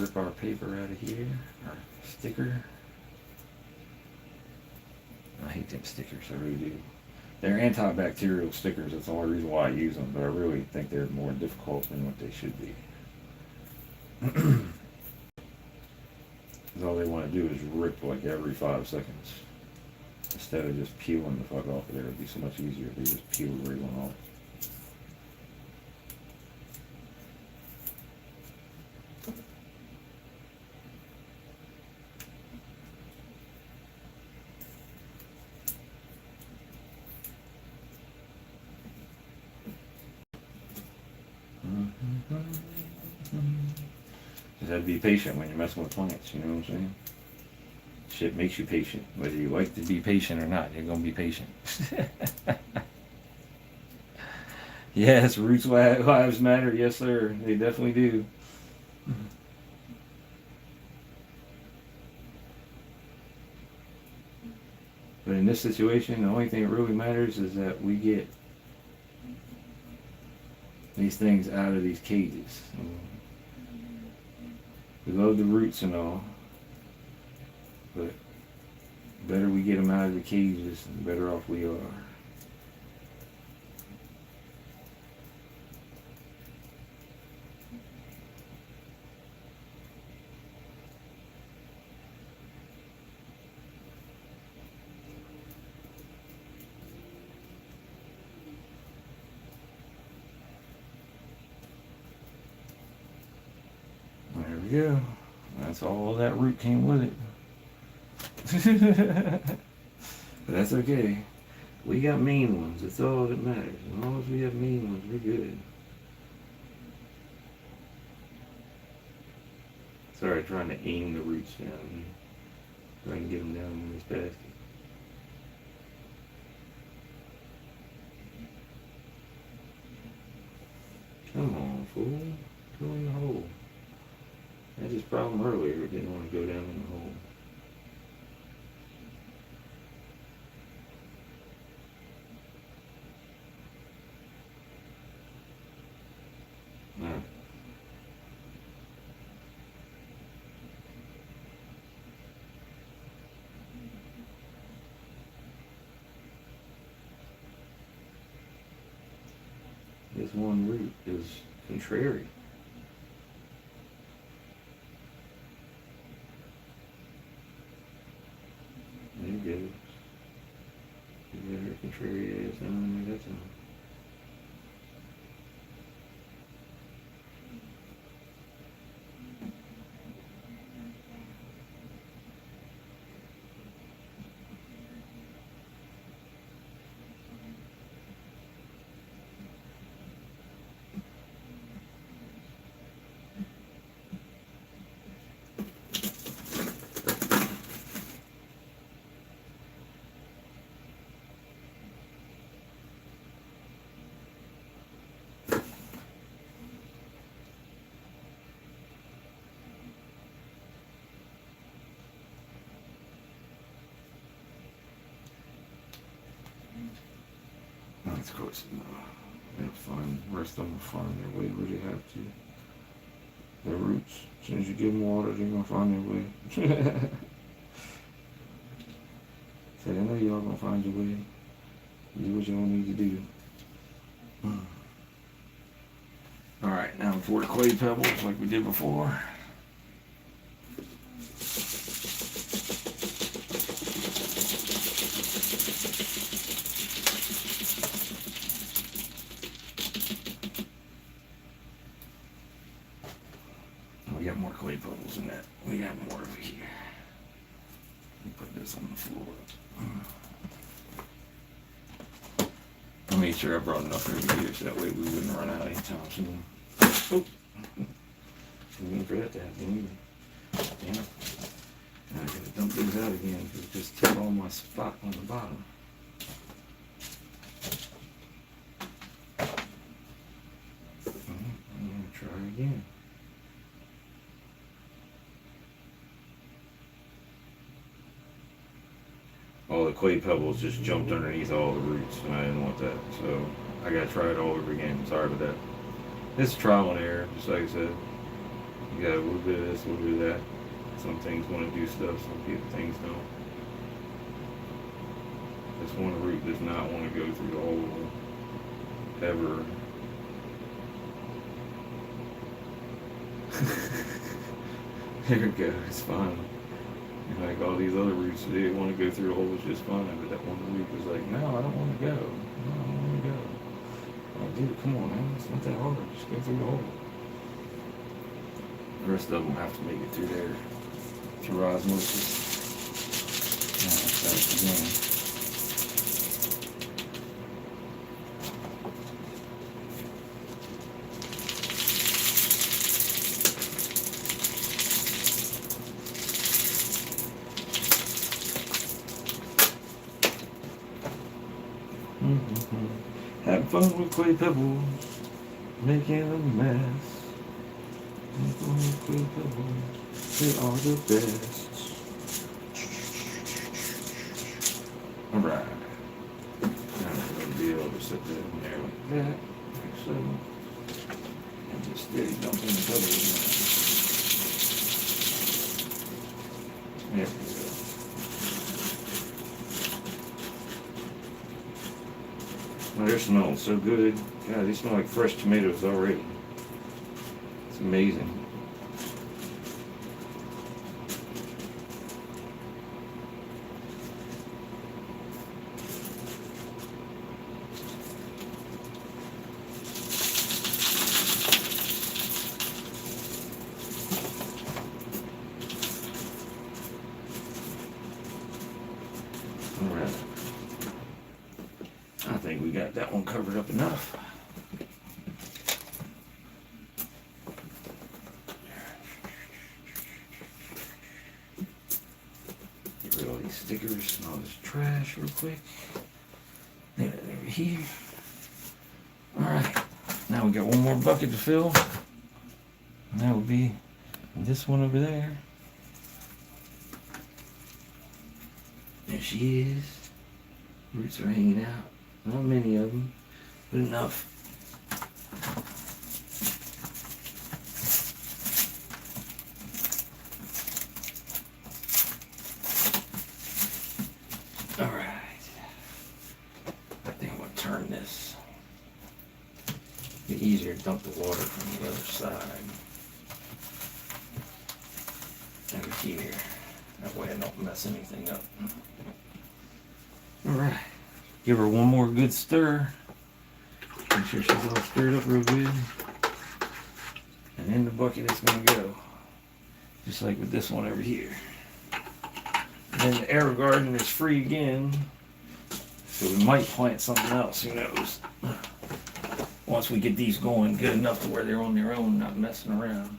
rip our paper out of here, our sticker. I hate them stickers, I really do. They're antibacterial stickers, that's the only reason why I use them, but I really think they're more difficult than what they should be. All they want to do is rip like every 5 seconds. Instead of just peeling the fuck off of there, it'd be so much easier if they just peel the right one off. Just have to be patient when you're messing with plants, you know what I'm saying? Shit makes you patient. Whether you like to be patient or not, you're gonna be patient. Yes, roots lives matter. Yes, sir. They definitely do. But in this situation, the only thing that really matters is that we get these things out of these cages. We love the roots and all, but the better we get them out of the cages, the better off we are. There we go. That's all that root came with it. But that's okay. We got mean ones. That's all that matters. As long as we have mean ones, we're good. Sorry, trying to aim the roots down. So I can get them down in this basket. Come on, fool. Go in the hole. I had this problem earlier. It didn't want to go down in the hole. Alright. This one root is contrary. There it goes. You got her contrary ass down there, that's all. Of course, they'll find, rest of them will find their way where they have to. Their roots, as soon as you give them water, they're going to find their way. Say, I know y'all going to find your way. Do what y'all need to do. Alright, now for the clay pebbles like we did before. clay bubbles in that. We got more over here. Let me put this on the floor. I made sure I brought enough over here so that way we wouldn't run out anytime soon. Oh. Didn't forget that, didn't you? Yeah. Now I gotta dump these out again because it just took all my spot on the bottom. I'm gonna try again. All the clay pebbles just jumped underneath all the roots, and I didn't want that, so I gotta try it all over again. Sorry about that. It's trial and error, just like I said. You got a little bit of this, a little bit of that. Some things want to do stuff, some things don't. This one root does not want to go through the hole ever. There it goes, it's fine. And like all these other roots, they want to go through the holes just fine, but that one root was like, no, I don't want to go. No, I don't want to go. Oh, dude, come on, man. It's not that hard. Just go through the hole. The rest of them have to make it through there, through osmosis. Now, let's start again. Having fun with clay pebbles, making a mess. Having fun with clay pebbles, they are the best. Alright. Now I'm going to be able to sit there in there like that, like so. And just steady dumping the pebbles in. There we go. Oh, they're smelling so good. God, they smell like fresh tomatoes already. It's amazing. All right. I think we got that one covered up enough. Get rid of all these stickers and all this trash real quick. Leave it over here. Alright, now we got one more bucket to fill. And that would be this one over there. There she is. Roots are hanging out. Not many of them, but enough. All right. I think I'm gonna turn this. Be easier to dump the water from the other side. Over here. That way I don't mess anything up. All right. Give her one more good stir. Make sure she's all stirred up real good. And in the bucket it's going to go. Just like with this one over here. And then the AeroGarden is free again. So we might plant something else, who knows. Once we get these going good enough to where they're on their own, not messing around.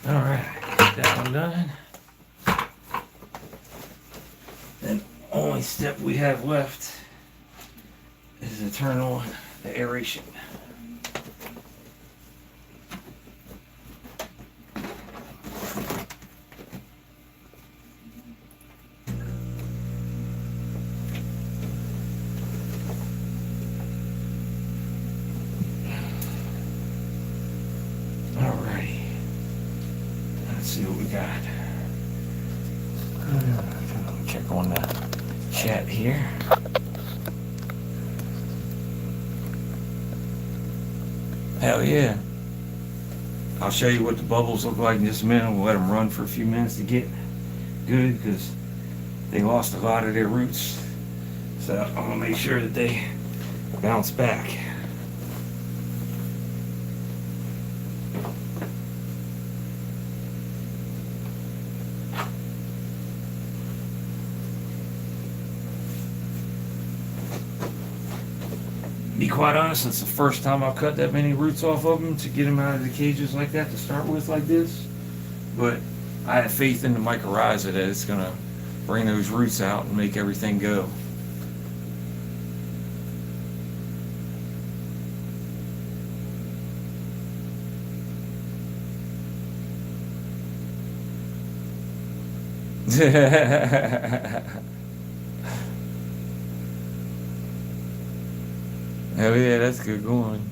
Alright, get that one done. Then the only step we have left is to turn on the aeration. Let's see what we got. Check on the chat here. Hell yeah. I'll show you what the bubbles look like in just a minute. We'll let them run for a few minutes to get good because they lost a lot of their roots. So I'm going to make sure that they bounce back. Be quite honest, it's the first time I've cut that many roots off of them to get them out of the cages like that to start with like this. But I have faith in the mycorrhiza that it's going to bring those roots out and make everything go. Hell yeah, that's good going.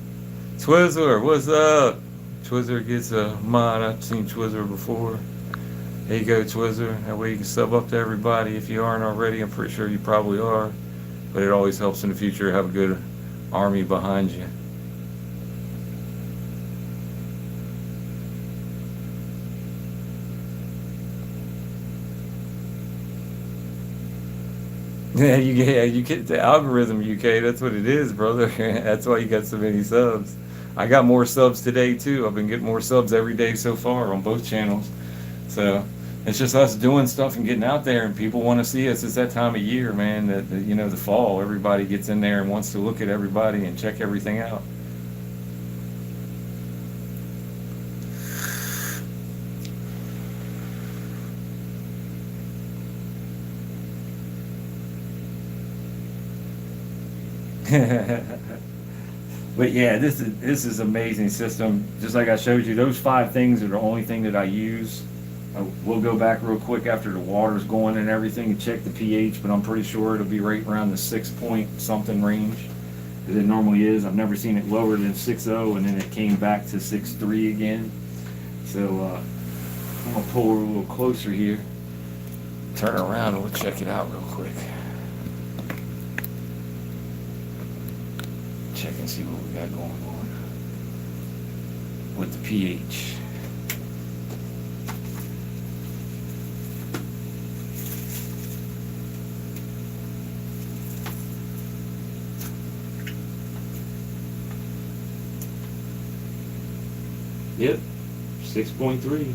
Twizzler, what's up? Twizzler gets a mod. I've seen Twizzler before. There you go, Twizzler. That way you can sub up to everybody. If you aren't already, I'm pretty sure you probably are. But it always helps in the future to have a good army behind you. Yeah, you get the algorithm, UK. That's what it is, brother. That's why you got so many subs. I got more subs today too. I've been getting more subs every day so far on both channels. So it's just us doing stuff and getting out there, and people want to see us. It's that time of year, man. That you know, the fall. Everybody gets in there and wants to look at everybody and check everything out. But yeah, this is amazing system. Just like I showed you, those 5 things are the only thing that I use. We'll go back real quick after the water's going and everything and check the pH, but I'm pretty sure it'll be right around the 6 point something range, as it normally is. I've never seen it lower than 6.0, and then it came back to 6.3 again. So I'm gonna pull her a little closer here, turn around, and we'll check it out real quick. Check and see what we got going on with the pH. Yep, 6.3,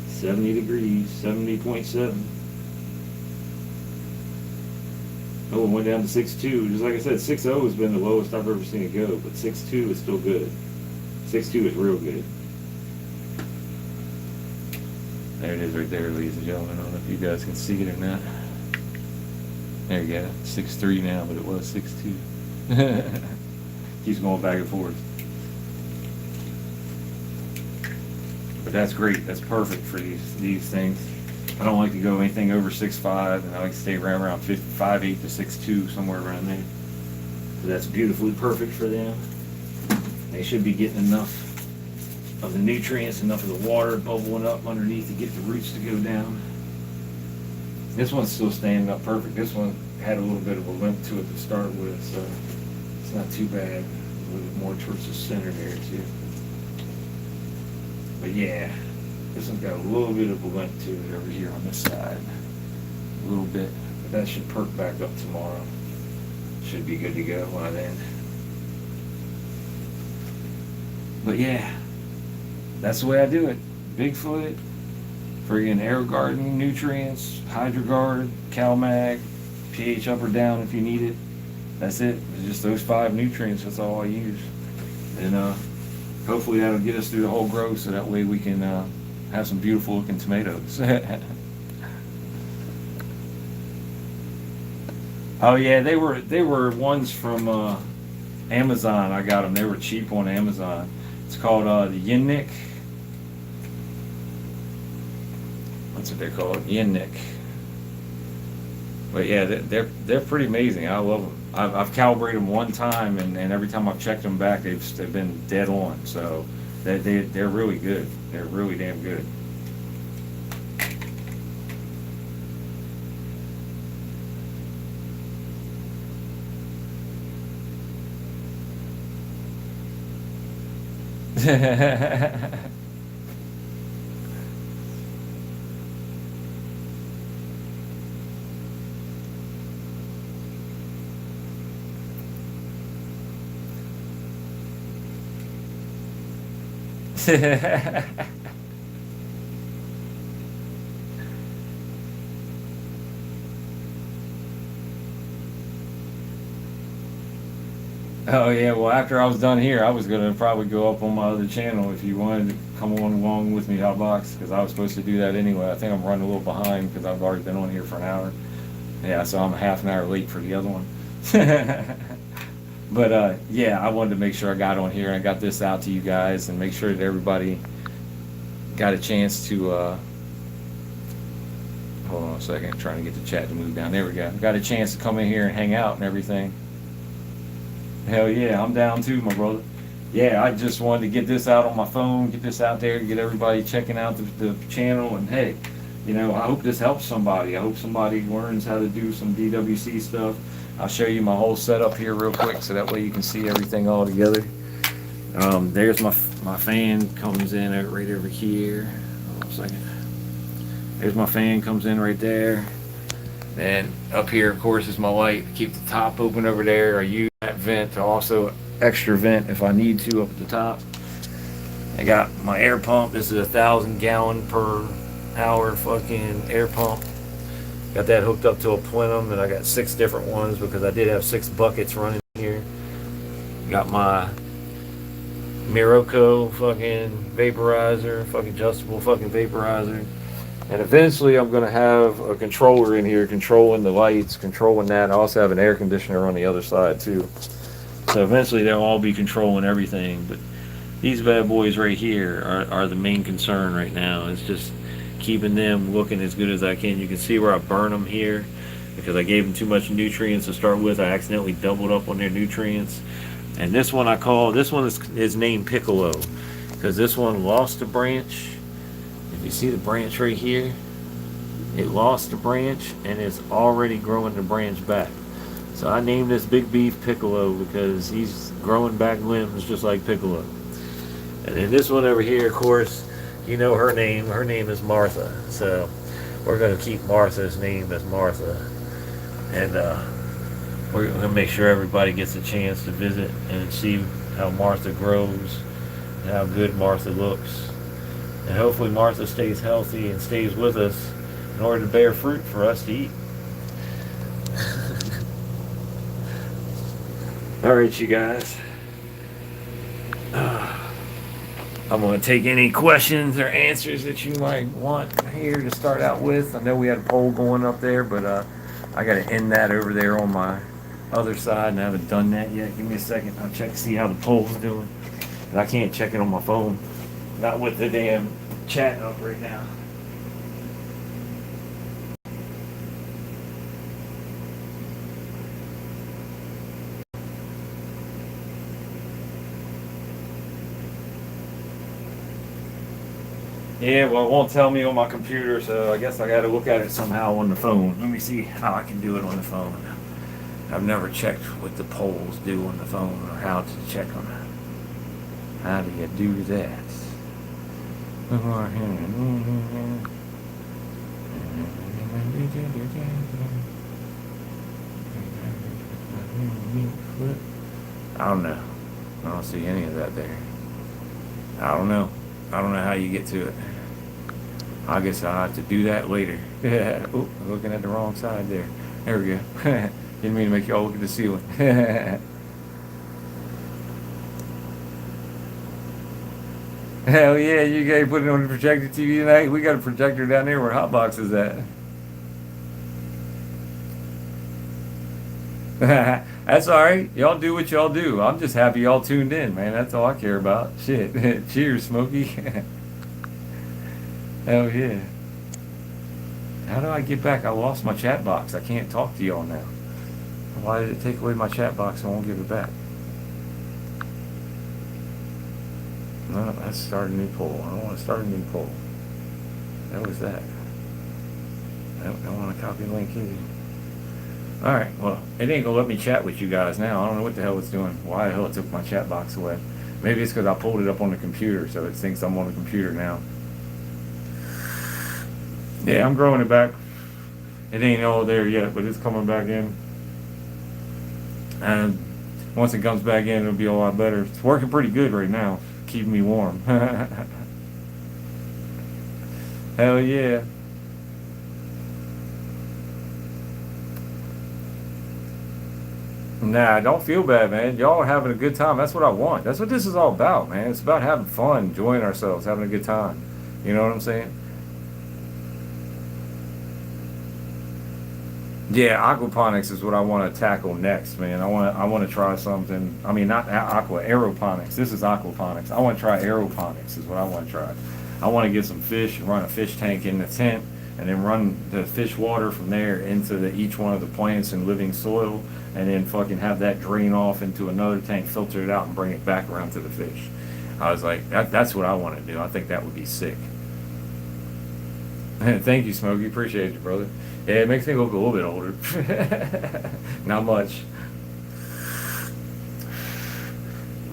70 degrees, 70.7. Oh, it went down to 6.2. Just like I said, 6.0 has been the lowest I've ever seen it go, but 6.2 is still good. 6.2 is real good. There it is right there, ladies and gentlemen. I don't know if you guys can see it or not. There you go. 6.3 now, but it was 6.2. Keeps going back and forth. But that's great. That's perfect for these things. I don't like to go anything over 6.5, and I like to stay around 5.8 to 6.2, somewhere around there. So that's beautifully perfect for them. They should be getting enough of the nutrients, enough of the water bubbling up underneath to get the roots to go down. This one's still standing up perfect. This one had a little bit of a limp to it to start with, so it's not too bad. A little bit more towards the center there too. But yeah, this one's got a little bit of a limp to it over here on this side. A little bit, but that should perk back up tomorrow. Should be good to go by then. But yeah, that's the way I do it. Bigfoot, friggin' AeroGarden nutrients, HydroGuard, CalMag, pH up or down if you need it. That's it. It's just those 5 nutrients. That's all I use. And hopefully that'll get us through the whole growth, so that way we can have some beautiful looking tomatoes. Oh yeah, they were ones from Amazon. I got them. They were cheap on Amazon. It's called the Yinnik. What's it they call it? Yinnik. But yeah, they're pretty amazing. I love them. I've calibrated them one time, and every time I've checked them back, they've been dead on. So they're really good. They're really damn good. Oh yeah, well after I was done here, I was gonna probably go up on my other channel if you wanted to come on along with me, Hotbox, because I was supposed to do that anyway. I think I'm running a little behind because I've already been on here for an hour. Yeah, so I'm a half an hour late for the other one. But yeah, I wanted to make sure I got on here and I got this out to you guys and make sure that everybody got a chance to hold on a second, I'm trying to get the chat to move down. There we go. Got a chance to come in here and hang out and everything. Hell yeah, I'm down too, my brother. Yeah, I just wanted to get this out on my phone, get this out there, get everybody checking out the channel, and hey, you know, I hope this helps somebody. I hope somebody learns how to do some DWC stuff. I'll show you my whole setup here real quick so that way you can see everything all together. There's my fan comes in right over here. Hold on a second. There's my fan comes in right there. And up here, of course, is my light. Keep the top open over there. I use that vent to also extra vent if I need to up at the top. I got my air pump. This is 1,000 gallon per hour fucking air pump. Got that hooked up to a plenum, and I got 6 different ones because I did have 6 buckets running here. Got my Miraco fucking vaporizer, fucking adjustable fucking vaporizer. And eventually I'm going to have a controller in here controlling the lights, controlling that. I also have an air conditioner on the other side too. So eventually they'll all be controlling everything. But these bad boys right here are the main concern right now. It's just keeping them looking as good as I can. You can see where I burn them here because I gave them too much nutrients to start with. I accidentally doubled up on their nutrients. And this one is named Piccolo because this one lost a branch. If you see the branch right here, it lost the branch and it's already growing the branch back. So I named this Big Beef Piccolo because he's growing back limbs just like Piccolo. And then this one over here, of course, you know her name. Her name is Martha. So we're going to keep Martha's name as Martha. And we're going to make sure everybody gets a chance to visit and see how Martha grows and how good Martha looks. And hopefully Martha stays healthy and stays with us in order to bear fruit for us to eat. Alright, you guys. I'm going to take any questions or answers that you might want here to start out with. I know we had a poll going up there, but I got to end that over there on my other side, and I haven't done that yet. Give me a second. I'll check to see how the poll's doing. And I can't check it on my phone. Not with the damn chat up right now. Yeah, well, it won't tell me on my computer, so I guess I got to look at it somehow on the phone. Let me see how I can do it on the phone. I've never checked what the polls do on the phone or how to check them. How do you do that? I don't know. I don't see any of that there. I don't know. I don't know how you get to it. I guess I'll have to do that later. Oh, I'm looking at the wrong side there. There we go. Didn't mean to make y'all look at the ceiling. Hell yeah, you guys put it on the projector TV tonight? We got a projector down there where Hotbox is at. That's alright. Y'all do what y'all do. I'm just happy y'all tuned in, man. That's all I care about. Shit. Cheers, Smokey. Hell yeah. How do I get back? I lost my chat box. I can't talk to y'all now. Why did it take away my chat box? I won't give it back. No, let's start a new poll. I don't want to start a new poll. That was that. I don't want to copy link either. Alright, well, it ain't gonna let me chat with you guys now. I don't know what the hell it's doing. Why the hell it took my chat box away. Maybe it's because I pulled it up on the computer, so it thinks I'm on the computer now. Yeah, I'm growing it back. It ain't all there yet, but it's coming back in. And once it comes back in, it'll be a lot better. It's working pretty good right now, keeping me warm. Hell yeah. Nah, don't feel bad, man. Y'all are having a good time. That's what I want. That's what this is all about, man. It's about having fun, enjoying ourselves, having a good time. You know what I'm saying? Yeah, aquaponics is what I want to tackle next, man. I want to try something. I mean, not aeroponics. This is aquaponics. I want to try aeroponics. Is what I want to try. I want to get some fish and run a fish tank in the tent, and then run the fish water from there into each one of the plants and living soil, and then fucking have that drain off into another tank, filter it out, and bring it back around to the fish. I was like, that's what I want to do. I think that would be sick. Thank you, Smokey. Appreciate you, brother. Yeah, it makes me look a little bit older. Not much.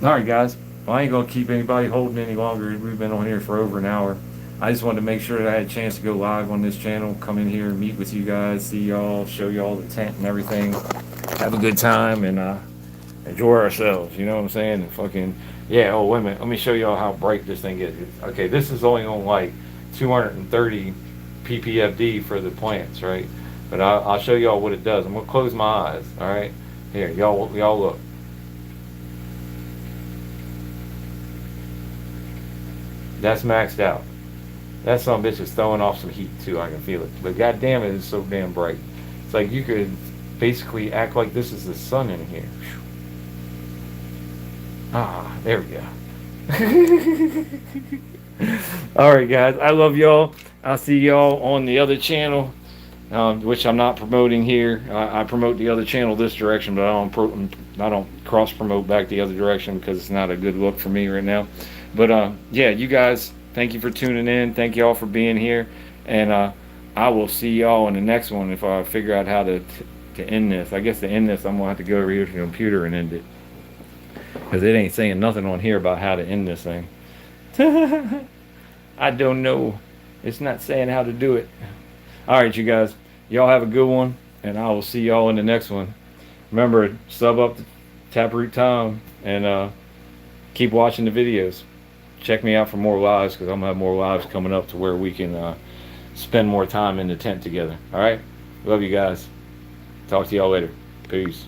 Alright, guys. Well, I ain't going to keep anybody holding any longer. We've been on here for over an hour. I just wanted to make sure that I had a chance to go live on this channel, come in here, meet with you guys, see y'all, show y'all the tent and everything. Have a good time and enjoy ourselves, you know what I'm saying? And fucking, yeah, oh, wait a minute. Let me show y'all how bright this thing is. Okay, this is only on like 230 ppfd for the plants, right? But I'll show y'all what it does. I'm gonna close my eyes. All right, here, y'all look. That's maxed out. That son of a bitch is throwing off some heat too. I can feel it. But goddamn it, it's so damn bright. It's like you could basically act like this is the sun in here. Ah, there we go. All right, guys. I love y'all. I'll see y'all on the other channel, which I'm not promoting here. I promote the other channel this direction, but I don't cross promote back the other direction because it's not a good look for me right now. But yeah, you guys, thank you for tuning in. Thank y'all for being here, and I will see y'all in the next one if I figure out how to end this. I guess to end this, I'm gonna have to go over here to the computer and end it because it ain't saying nothing on here about how to end this thing. I don't know. It's not saying how to do it. Alright, you guys. Y'all have a good one, and I will see y'all in the next one. Remember, sub up to Taproot Tom, and keep watching the videos. Check me out for more lives, because I'm going to have more lives coming up to where we can spend more time in the tent together. Alright? Love you guys. Talk to y'all later. Peace.